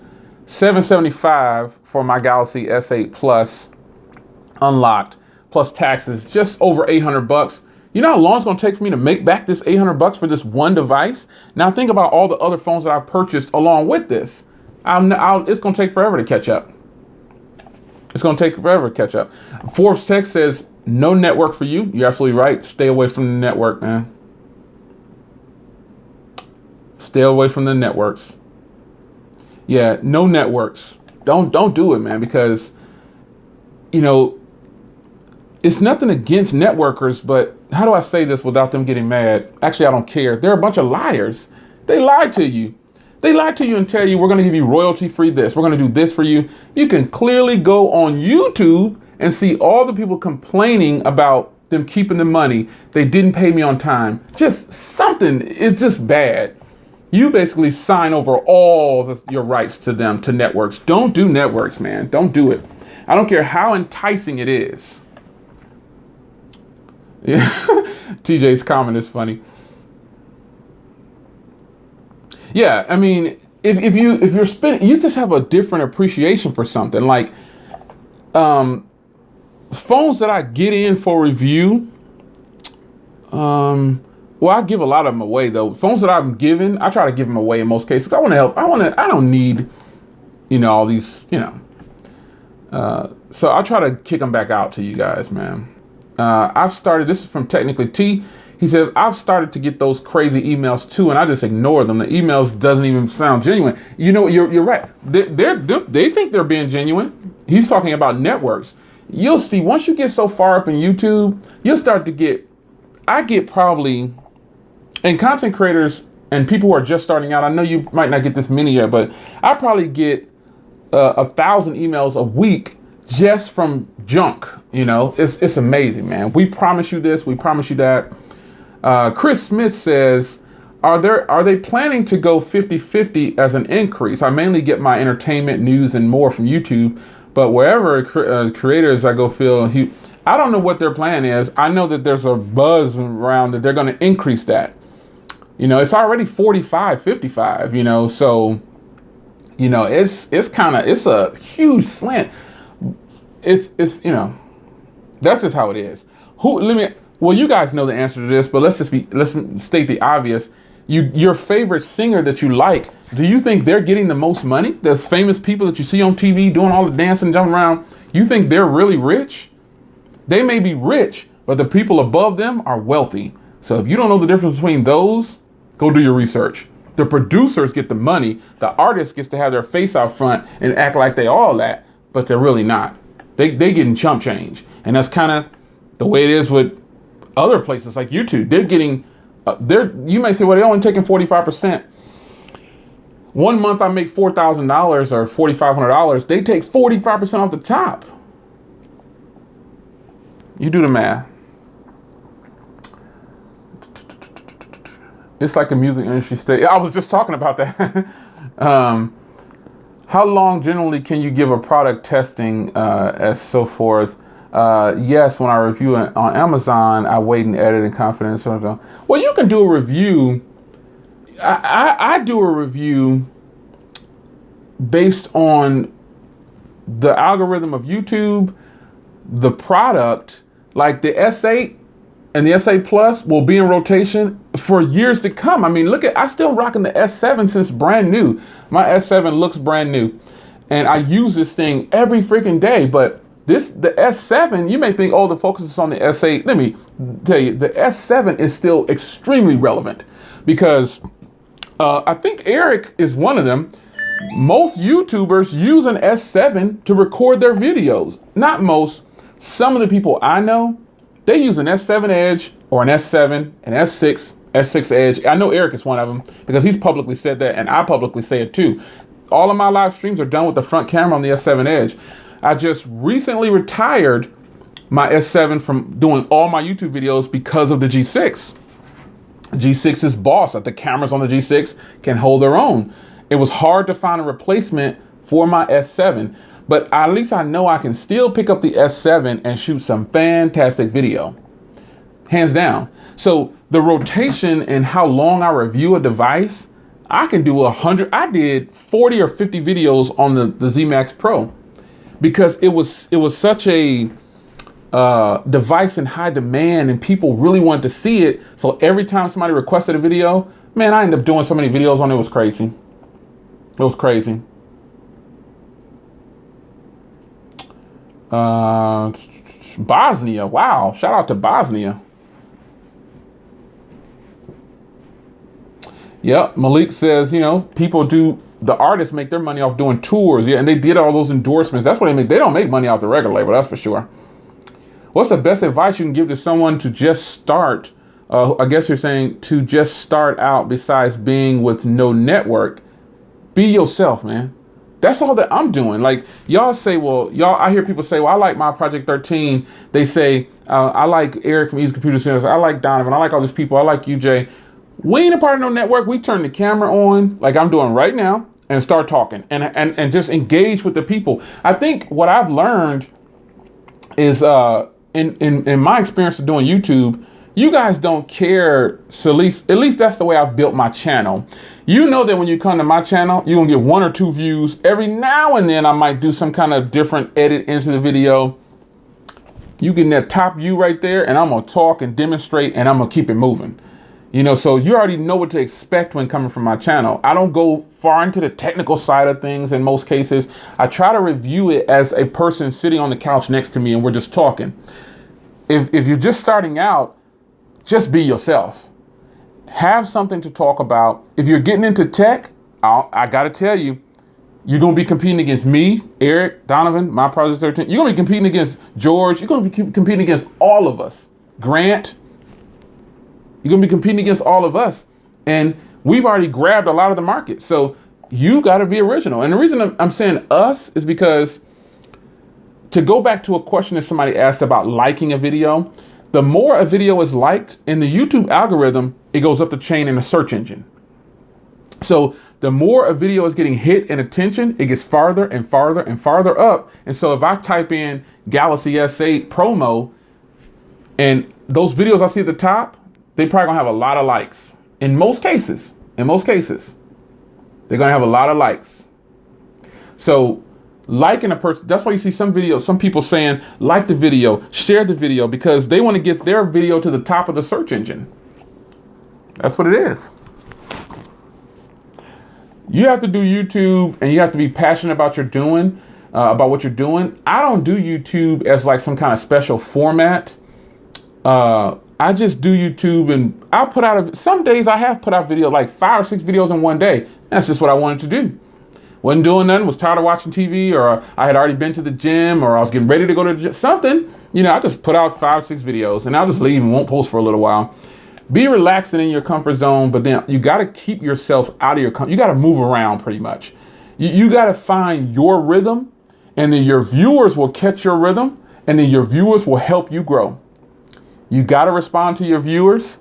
775 for my Galaxy S8 Plus unlocked plus taxes, just over $800. You know how long it's going to take for me to make back this $800 for this one device? Now think about all the other phones that I've purchased along with this. It's going to take forever to catch up. It's going to take forever to catch up. Forbes Tech says, no network for you. You're absolutely right. Stay away from the network, man. Stay away from the networks. Yeah, no networks. Don't do it, man, because, you know, it's nothing against networkers, but how do I say this without them getting mad? Actually, I don't care. They're a bunch of liars. They lied to you. They lied to you and tell you, we're going to give you royalty-free this. We're going to do this for you. You can clearly go on YouTube and see all the people complaining about them keeping the money. They didn't pay me on time. Just something. It's just bad. You basically sign over all your rights to them, to networks. Don't do networks, man. Don't do it. I don't care how enticing it is. Yeah. TJ's comment is funny. Yeah, I mean, if you're spending, you just have a different appreciation for something. Like phones that I get in for review, well, I give a lot of them away though. Phones that I'm given, I try to give them away in most cases. I want to help. I don't need, all these, so I try to kick them back out to you guys, man. I've started, this is from Technically T. He said, I've started to get those crazy emails too, and I just ignore them. The emails doesn't even sound genuine. You know, you're right. They think they're being genuine. He's talking about networks. You'll see, once you get so far up in YouTube, you'll start to get, I get probably, and content creators and people who are just starting out, I know you might not get this many yet, but I probably get 1,000 emails a week just from junk. It's amazing, man. We promise you this, we promise you that. Chris Smith says, are they planning to go 50-50 as an increase? I mainly get my entertainment, news, and more from YouTube, but wherever creators I go feel, I don't know what their plan is. I know that there's a buzz around that they're going to increase that. It's already 45-55, so, it's a huge slant. It's that's just how it is. Well, you guys know the answer to this, but let's state the obvious. Your favorite singer that you like, do you think they're getting the most money? Those famous people that you see on TV doing all the dancing, jumping around, you think they're really rich? They may be rich, but the people above them are wealthy. So if you don't know the difference between those, go do your research. The producers get the money. The artist gets to have their face out front and act like they all that, but they're really not. They getting chump change. And that's kind of the way it is with other places like YouTube. They're getting, you may say, well, they're only taking 45%. 1 month I make $4,000 or $4,500. They take 45% off the top. You do the math. It's like a music industry state. I was just talking about that. How long generally can you give a product testing as so forth? Yes, when I review it on Amazon, I wait and edit in confidence. Well, you can do a review. I do a review based on the algorithm of YouTube, the product, like the S8 and the S8 Plus will be in rotation for years to come. I mean, I still rocking the S7 since brand new. My S7 looks brand new and I use this thing every freaking day, but the S7, you may think, oh, the focus is on the S8. Let me tell you, the S7 is still extremely relevant because I think Eric is one of them. Most YouTubers use an S7 to record their videos. Not most. Some of the people I know, they use an S7 Edge or an S7, an S6, S6 Edge. I know Eric is one of them because he's publicly said that, and I publicly say it too. All of my live streams are done with the front camera on the S7 Edge. I just recently retired my S7 from doing all my YouTube videos because of the G6. G6 is boss. The cameras on the G6 can hold their own. It was hard to find a replacement for my S7, but at least I know I can still pick up the S7 and shoot some fantastic video. Hands down. So the rotation and how long I review a device, I can do 100. I did 40 or 50 videos on the Z Max Pro because it was such a device in high demand and people really wanted to see it. So every time somebody requested a video, man, I ended up doing so many videos on it. It was crazy. It was crazy. Bosnia. Wow. Shout out to Bosnia. Yep. Malik says, the artists make their money off doing tours. Yeah. And they did all those endorsements. That's what they make. They don't make money off the record label. That's for sure. What's the best advice you can give to someone to just start? I guess you're saying to just start out besides being with no network. Be yourself, man. That's all that I'm doing. Like y'all say, I hear people say, I like my Project 13. They say, I like Eric from Easy Computer Centers. I like Donovan. I like all these people. I like you, Jay. We ain't a part of no network. We turn the camera on like I'm doing right now and start talking and just engage with the people. I think what I've learned is in my experience of doing YouTube, you guys don't care. So at least that's the way I've built my channel. You know that when you come to my channel, you're gonna get 1 or 2 views. Every now and then I might do some kind of different edit into the video. You get that top view right there and I'm gonna talk and demonstrate and I'm gonna keep it moving. So you already know what to expect when coming from my channel. I don't go far into the technical side of things in most cases. I try to review it as a person sitting on the couch next to me and we're just talking. If you're just starting out, just be yourself. Have something to talk about. If you're getting into tech, I got to tell you, you're going to be competing against me, Eric, Donovan, my Project 13. You're going to be competing against George. You're going to be competing against all of us. Grant. You're going to be competing against all of us. And we've already grabbed a lot of the market. So you got to be original. And the reason I'm saying us is because to go back to a question that somebody asked about liking a video, the more a video is liked in the YouTube algorithm, it goes up the chain in the search engine. So the more a video is getting hit and attention, it gets farther and farther and farther up. And so if I type in Galaxy S8 promo and those videos I see at the top, they probably gonna have a lot of likes. In most cases, they're gonna have a lot of likes. So liking a person, that's why you see some videos, some people saying, like the video, share the video, because they want to get their video to the top of the search engine. That's what it is. You have to do YouTube and you have to be passionate about about what you're doing. I don't do YouTube as like some kind of special format. I just do YouTube and I'll put out, some days I have put out videos, like 5 or 6 videos in one day. That's just what I wanted to do. Wasn't doing nothing, was tired of watching TV, or I had already been to the gym, or I was getting ready to go to the gym, something. I just put out 5 or 6 videos and I'll just leave and won't post for a little while. Be relaxed and in your comfort zone, but then you got to keep yourself out of your you got to move around pretty much. You got to find your rhythm, and then your viewers will catch your rhythm, and then your viewers will help you grow. You got to respond to your viewers.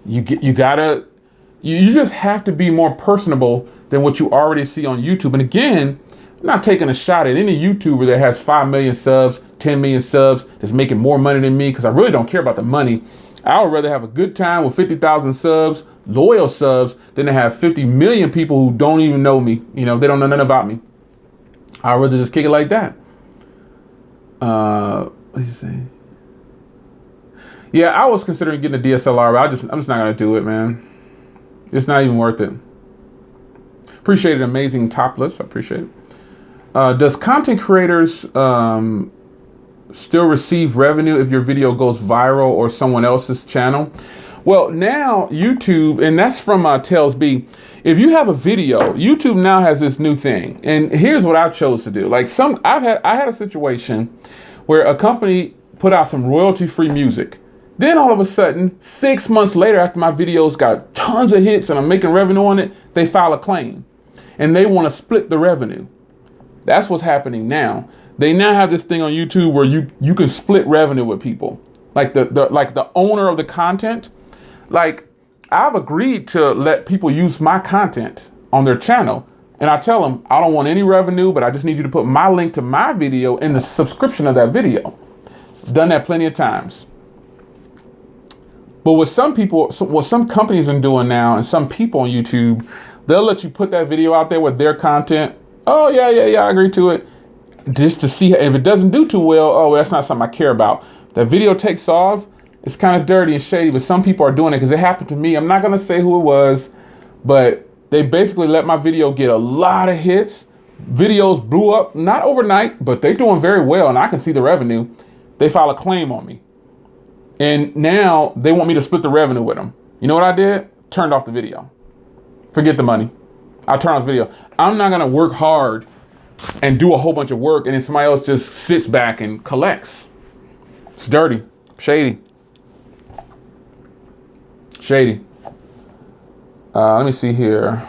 You just have to be more personable than what you already see on YouTube. And again, I'm not taking a shot at any YouTuber that has 5 million subs, 10 million subs, that's making more money than me, because I really don't care about the money. I would rather have a good time with 50,000 subs, loyal subs, than to have 50 million people who don't even know me. They don't know nothing about me. I'd rather just kick it like that. What did you say? Yeah, I was considering getting a DSLR, but I'm just not gonna do it, man. It's not even worth it. Appreciate an amazing top list. I appreciate it. Does content creators still receive revenue if your video goes viral or someone else's channel? Well, now YouTube, and that's from Tails B. If you have a video, YouTube now has this new thing, and here's what I chose to do. Like I had a situation where a company put out some royalty-free music. Then all of a sudden, 6 months later, after my videos got tons of hits and I'm making revenue on it, they file a claim and they want to split the revenue. That's what's happening now. They now have this thing on YouTube where you can split revenue with people. Like the owner of the content. Like, I've agreed to let people use my content on their channel. And I tell them, I don't want any revenue, but I just need you to put my link to my video in the subscription of that video. I've done that plenty of times. But what some people, what some companies are doing now, and some people on YouTube, they'll let you put that video out there with their content. Oh, yeah, I agree to it. Just to see if it doesn't do too well, oh, that's not something I care about. That video takes off, it's kind of dirty and shady, but some people are doing it because it happened to me. I'm not going to say who it was, but they basically let my video get a lot of hits. Videos blew up, not overnight, but they're doing very well, and I can see the revenue. They file a claim on me. And now they want me to split the revenue with them. You know what I did? Turned off the video. Forget the money. I turned off the video. I'm not going to work hard and do a whole bunch of work and then somebody else just sits back and collects. It's dirty, shady. Shady. Let me see here.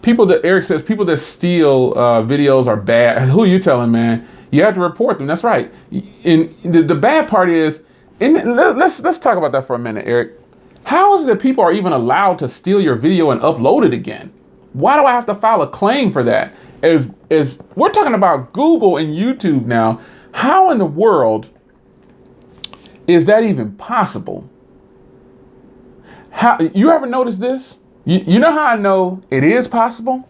Eric says people that steal videos are bad. Who are you telling, man? You have to report them. That's right. And the bad part is, and let's talk about that for a minute, Eric. How is it that people are even allowed to steal your video and upload it again? Why do I have to file a claim for that? As we're talking about Google and YouTube now, how in the world is that even possible? How, you ever notice this? You know how I know it is possible?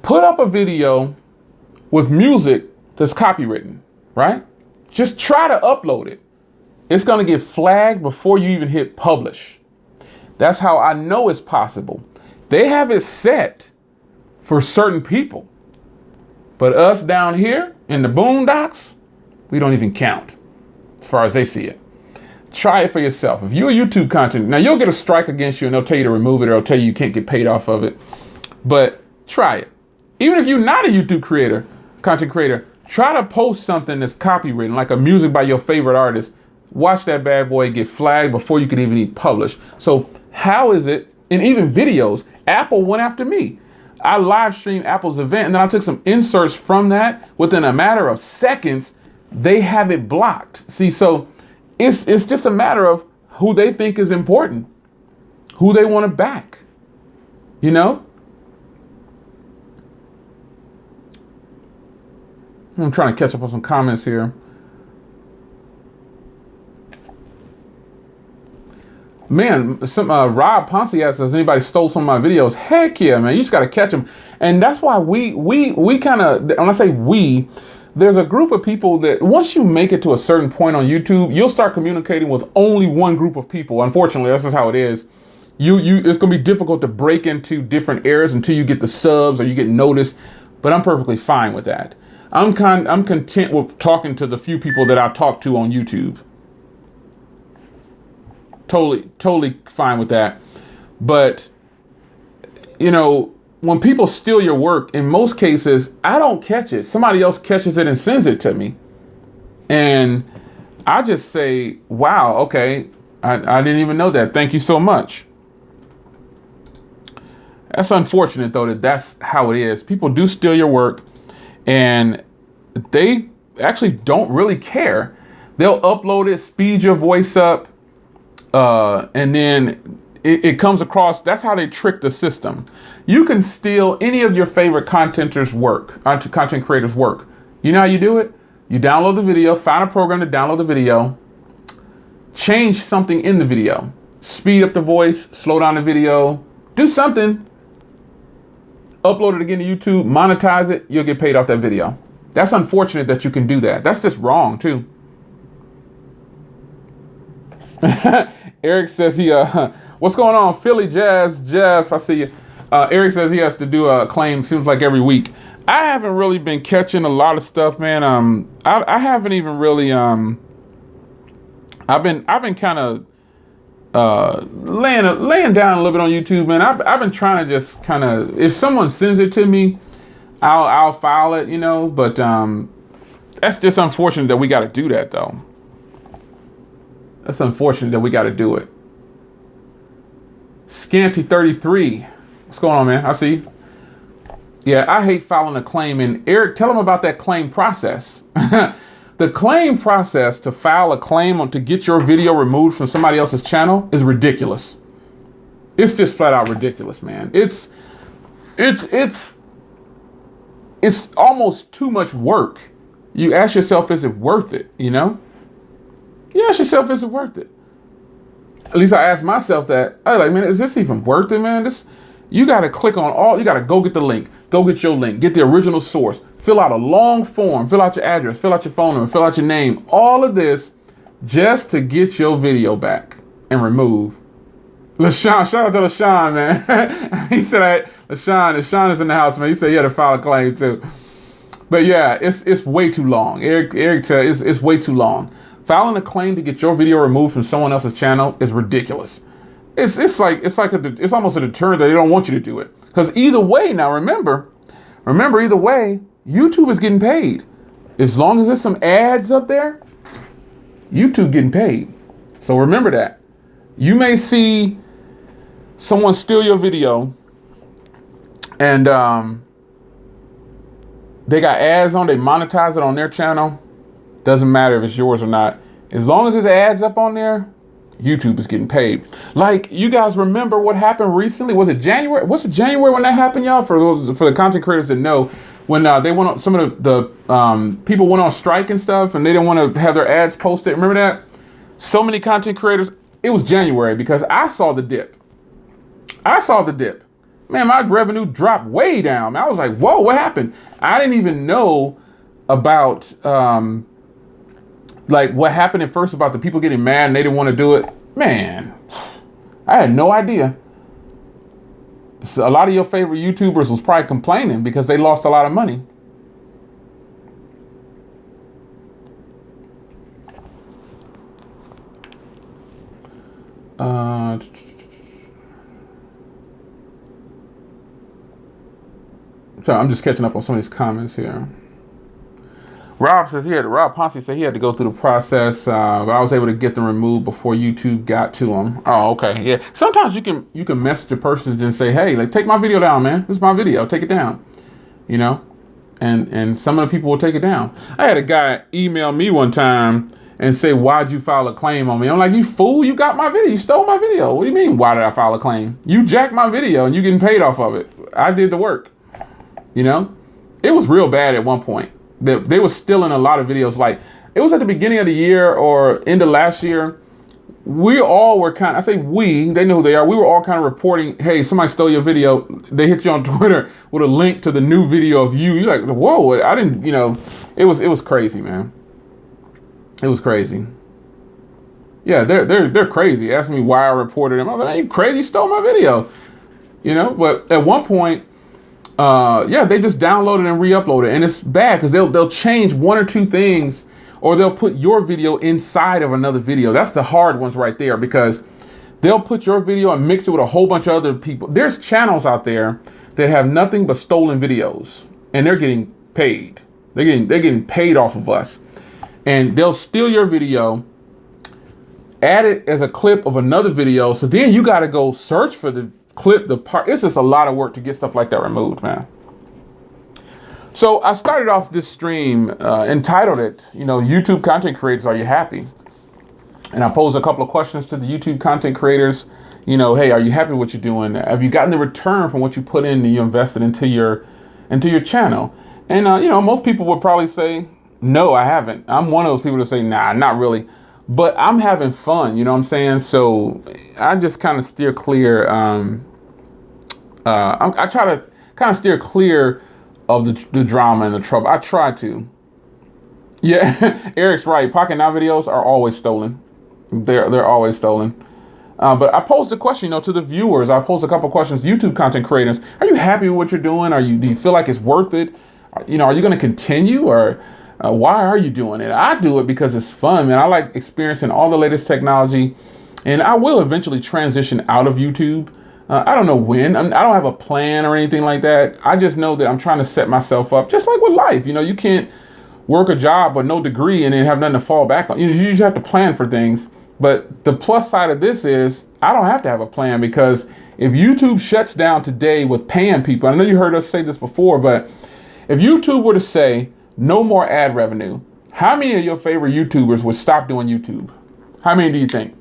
Put up a video with music that's copywritten, right? Just try to upload it. It's going to get flagged before you even hit publish. That's how I know it's possible. They have it set for certain people. But us down here in the boondocks, we don't even count as far as they see it. Try it for yourself. If you're a YouTube content, now you'll get a strike against you and they'll tell you to remove it or they'll tell you can't get paid off of it. But try it. Even if you're not a YouTube content creator, try to post something that's copywritten, like a music by your favorite artist. Watch that bad boy get flagged before you could even hit publish. So how is it, and even videos, Apple went after me. I live streamed Apple's event and then I took some inserts from that. Within a matter of seconds, they have it blocked. See, so it's just a matter of who they think is important, who they want to back, you know? I'm trying to catch up on some comments here. Man, some Rob Ponce asks, has anybody stole some of my videos? Heck yeah, man. You just got to catch them. And that's why we kind of, when I say we, there's a group of people that once you make it to a certain point on YouTube, you'll start communicating with only one group of people. Unfortunately, that's just how it is. It's going to be difficult to break into different areas until you get the subs or you get noticed. But I'm perfectly fine with that. I'm content with talking to the few people that I talk to on YouTube. Totally fine with that. But, you know, when people steal your work, in most cases, I don't catch it. Somebody else catches it and sends it to me. And I just say, wow, okay, I didn't even know that. Thank you so much. That's unfortunate, though, that's how it is. People do steal your work and they actually don't really care. They'll upload it, speed your voice up. And then it comes across, that's how they trick the system. You can steal any of your favorite content creators' work. You know how you do it? You download the video, find a program to download the video, change something in the video, speed up the voice, slow down the video, do something, upload it again to YouTube, monetize it, you'll get paid off that video. That's unfortunate that you can do that. That's just wrong too. Eric says he, what's going on? Philly Jazz, Jeff, I see you. Eric says he has to do a claim, seems like every week. I haven't really been catching a lot of stuff, man. I haven't even really, I've been kind of, laying down a little bit on YouTube, man. I've been trying to just kind of, if someone sends it to me, I'll file it, you know, but, that's just unfortunate that we got to do that though. That's unfortunate that we got to do it. Scanty 33. What's going on, man? I see. Yeah, I hate filing a claim. And Eric, tell them about that claim process. The claim process to file a claim to get your video removed from somebody else's channel is ridiculous. It's just flat out ridiculous, man. It's almost too much work. You ask yourself, is it worth it? You know? You ask yourself, is it worth it? At least I ask myself that. I like, man, is this even worth it, man? You got to click on you got to go get the link, go get your link, get the original source, fill out a long form, fill out your address, fill out your phone number, fill out your name, all of this just to get your video back and remove. LaShawn, shout out to LaShawn, man. He said, LaShawn is in the house, man. He said he had to file a claim too. But yeah, it's way too long. Eric said it's way too long. Filing a claim to get your video removed from someone else's channel is ridiculous. It's almost a deterrent that they don't want you to do it. Because either way, now remember, either way, YouTube is getting paid. As long as there's some ads up there, YouTube getting paid. So remember that. You may see someone steal your video and they got ads on, they monetize it on their channel. Doesn't matter if it's yours or not. As long as there's ads up on there, YouTube is getting paid. Like, you guys remember what happened recently? Was it January? Was it January when that happened, y'all? For the content creators that know, when they went on, some of the people went on strike and stuff, and they didn't want to have their ads posted. Remember that? So many content creators. It was January because I saw the dip. Man, my revenue dropped way down. I was like, whoa, what happened? I didn't even know about like what happened at first about the people getting mad and they didn't want to do it. Man, I had no idea. So a lot of your favorite YouTubers was probably complaining because they lost a lot of money. So I'm just catching up on some of these comments here. Rob Ponce said he had to go through the process, but I was able to get them removed before YouTube got to him. Oh, okay, yeah. Sometimes you can message a person and say, hey, like, take my video down, man. This is my video. Take it down. You know, and some of the people will take it down. I had a guy email me one time and say, why'd you file a claim on me? I'm like, you fool, you got my video. You stole my video. What do you mean, why did I file a claim? You jacked my video and you getting paid off of it. I did the work. You know, it was real bad at one point. They were stealing a lot of videos. Like, it was at the beginning of the year or end of last year. We all were kind of, I say we, they know who they are. We were all kind of reporting, hey, somebody stole your video. They hit you on Twitter with a link to the new video of you. You're like, whoa, I didn't, you know, it was crazy, man. It was crazy. Yeah, they're crazy. Asking me why I reported them. I was like, are you crazy? You stole my video. You know, but at one point, yeah, they just download it and re-upload it, and it's bad because they'll change one or two things, or they'll put your video inside of another video. That's the hard ones right there, because they'll put your video and mix it with a whole bunch of other people. There's channels out there that have nothing but stolen videos, and they're getting paid. They're getting paid off of us, and they'll steal your video, add it as a clip of another video. So then you got to go search for the clip, the part. It's just a lot of work to get stuff like that removed, man. So I started off this stream entitled it, you know, YouTube content creators, are you happy? And I posed a couple of questions to the YouTube content creators. You know, hey, are you happy with what you're doing? Have you gotten the return from what you put in and you invested into your channel? And you know, most people would probably say, no, I haven't. I'm one of those people that say, nah, not really. But I'm having fun, you know what I'm saying? So I just kind of steer clear. I try to kind of steer clear of the drama and the trouble. I try to. Yeah, Eric's right. Pocket Now videos are always stolen. They're always stolen. But I posed a question, you know, to the viewers. I posed a couple questions. YouTube content creators, are you happy with what you're doing? Do you feel like it's worth it? You know, are you going to continue, or why are you doing it? I do it because it's fun, man. I like experiencing all the latest technology, and I will eventually transition out of YouTube. I don't know when. I don't have a plan or anything like that. I just know that I'm trying to set myself up, just like with life. You know, you can't work a job with no degree and then have nothing to fall back on. You just have to plan for things. But the plus side of this is I don't have to have a plan, because if YouTube shuts down today with paying people, I know you heard us say this before, but if YouTube were to say no more ad revenue, how many of your favorite YouTubers would stop doing YouTube? How many do you think?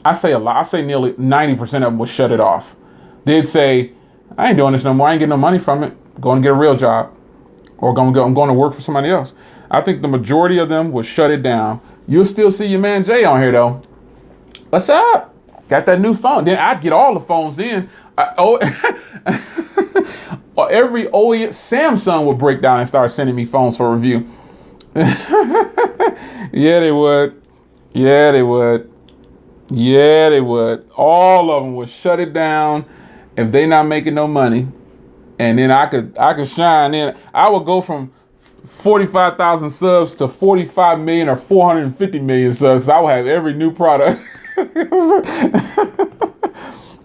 I say a lot. I say nearly 90% of them would shut it off. They'd say, I ain't doing this no more. I ain't getting no money from it. Going to get a real job, or I'm going to work for somebody else. I think the majority of them would shut it down. You'll still see your man Jay on here though. What's up? Got that new phone. Then I'd get all the phones then. Every Samsung would break down and start sending me phones for review. Yeah, they would. Yeah, they would. Yeah, they would. All of them would shut it down if they not making no money. And then I could shine in. I would go from 45,000 subs to 45 million or 450 million subs. I would have every new product.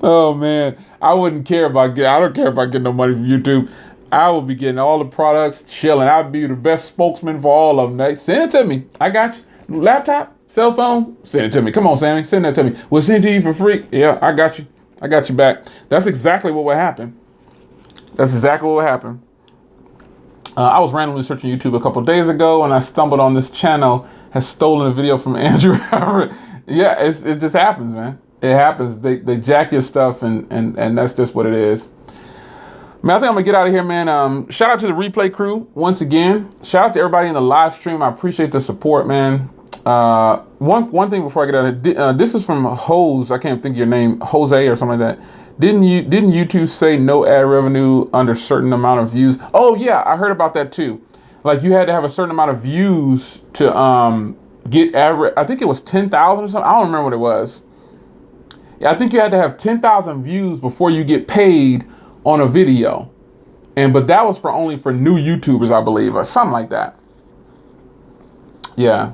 Oh man, I don't care about getting no money from YouTube. I will be getting all the products, chilling. I'd be the best spokesman for all of them. They send it to me. I got you. Laptop, cell phone, send it to me. Come on, Sammy, send that to me. We'll send it to you for free. Yeah, I got you. I got you back. That's exactly what would happen. That's exactly what would happen. I was randomly searching YouTube a couple of days ago, and I stumbled on this channel has stolen a video from Andrew. Yeah, it just happens, man. It happens. They jack your stuff, and that's just what it is. Man, I think I'm gonna get out of here, man. Shout out to the replay crew once again. Shout out to everybody in the live stream. I appreciate the support, man. One thing before I get out of here, this is from Hose. I can't think of your name, Jose or something like that. Didn't YouTube say no ad revenue under certain amount of views? Oh yeah, I heard about that too. Like you had to have a certain amount of views to get ad. I think it was 10,000 or something. I don't remember what it was. Yeah, I think you had to have 10,000 views before you get paid on a video. But that was only for new YouTubers, I believe, or something like that. Yeah.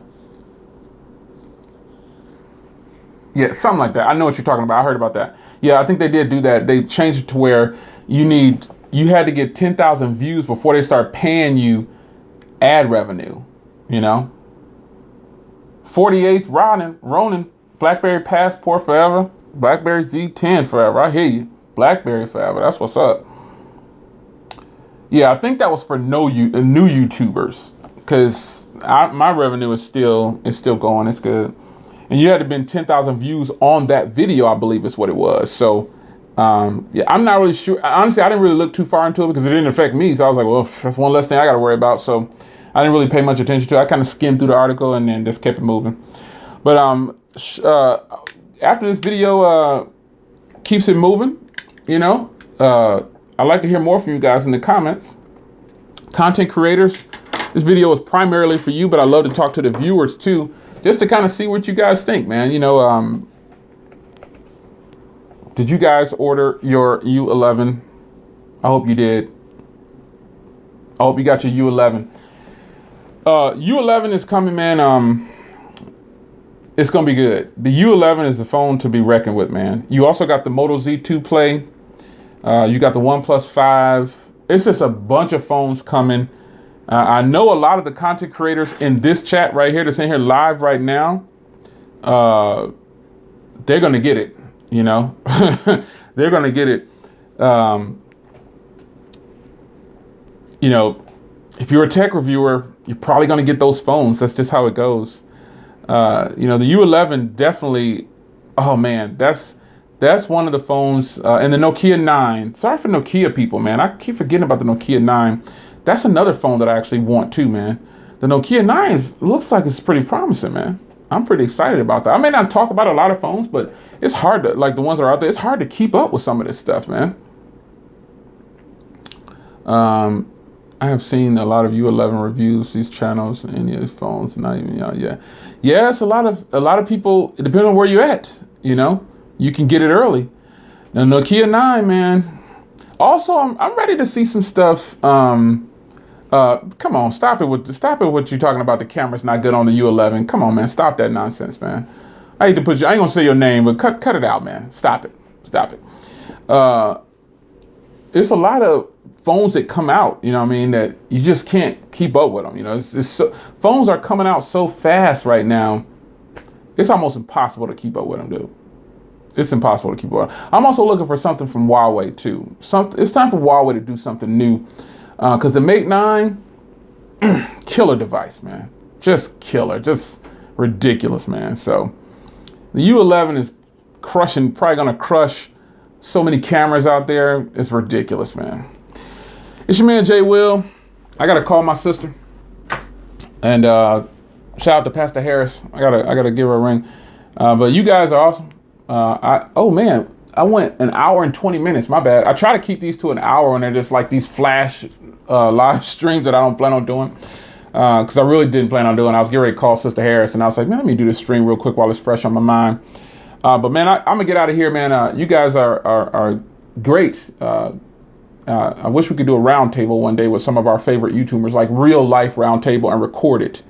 Yeah, something like that. I know what you're talking about. I heard about that. Yeah, I think they did do that. They changed it to where you had to get 10,000 views before they start paying you ad revenue, you know? 48th Ronin, BlackBerry Passport forever, BlackBerry Z10 forever. I hear you. BlackBerry forever. That's what's up. Yeah, I think that was for new YouTubers, because my revenue is still going. It's good. And you had to have been 10,000 views on that video, I believe is what it was. So, yeah, I'm not really sure. Honestly, I didn't really look too far into it because it didn't affect me. So I was like, well, that's one less thing I got to worry about. So I didn't really pay much attention to it. I kind of skimmed through the article and then just kept it moving. But after this video keeps it moving, you know, I'd like to hear more from you guys in the comments. Content creators, this video is primarily for you, but I love to talk to the viewers too, just to kind of see what you guys think, man. You know, did you guys order your U11? I hope you did. I hope you got your U11. U11 is coming, man. It's gonna be good. The U11 is a phone to be reckoned with, man. You also got the Moto Z2 Play. You got the OnePlus 5. It's just a bunch of phones coming. I know a lot of the content creators in this chat right here that's in here live right now, they're going to get it, you know. They're going to get it. You know, if you're a tech reviewer, you're probably going to get those phones. That's just how it goes. You know, the U11 definitely, oh man, that's one of the phones, and the Nokia 9. Sorry for Nokia people, man. I keep forgetting about the Nokia 9. That's another phone that I actually want too, man. The Nokia 9 looks like it's pretty promising, man. I'm pretty excited about that. I may not talk about a lot of phones, but it's hard to, like the ones that are out there, it's hard to keep up with some of this stuff, man. I have seen a lot of U11 reviews, these channels, any of these phones, not even, yeah. Yeah, it's a lot of people, depending on where you're at, you know, you can get it early. Now, Nokia 9, man. Also, I'm ready to see some stuff. Come on, stop it with what you're talking about. The camera's not good on the U11. Come on, man, stop that nonsense, man. I hate to put you. I ain't gonna say your name, but cut it out, man. Stop it. It's a lot of phones that come out, you know what I mean, that you just can't keep up with them. You know, phones are coming out so fast right now. It's almost impossible to keep up with them, dude. It's impossible to keep up. I'm also looking for something from Huawei too. It's time for Huawei to do something new, because the Mate 9, killer device, man. Just killer, just ridiculous, man. So the U11 is crushing, probably gonna crush so many cameras out there. It's ridiculous, man. It's your man Jay Will. I gotta call my sister, and shout out to Pastor Harris. I gotta give her a ring. But you guys are awesome. Oh man, I went an hour and 20 minutes. My bad. I try to keep these to an hour, and they're just like these flash live streams that I don't plan on doing. Because I really didn't plan on doing. I was getting ready to call Sister Harris, and I was like, man, let me do this stream real quick while it's fresh on my mind. But man, I'm gonna get out of here, man. You guys are great. I wish we could do a round table one day with some of our favorite YouTubers, like real life round table, and record it.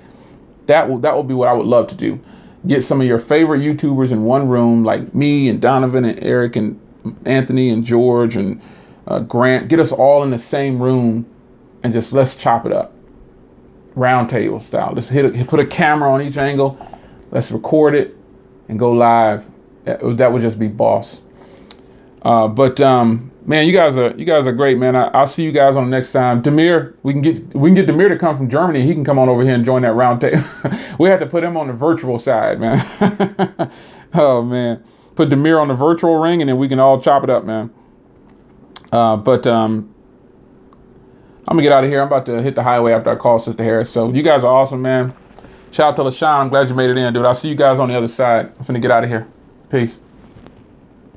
That will be what I would love to do. Get some of your favorite YouTubers in one room, like me and Donovan and Eric and Anthony and George and Grant. Get us all in the same room and just let's chop it up. Round table style. Let's put a camera on each angle. Let's record it and go live. That would just be boss. Man, you guys are great, man. I'll see you guys on the next time. Demir, we can get Demir to come from Germany. He can come on over here and join that round table. We have to put him on the virtual side, man. Oh man, put Demir on the virtual ring, and then we can all chop it up, man. I'm gonna get out of here. I'm about to hit the highway after I call Sister Harris. So you guys are awesome, man. Shout out to LaShawn. I'm glad you made it in, dude. I'll see you guys on the other side. I'm finna get out of here. Peace.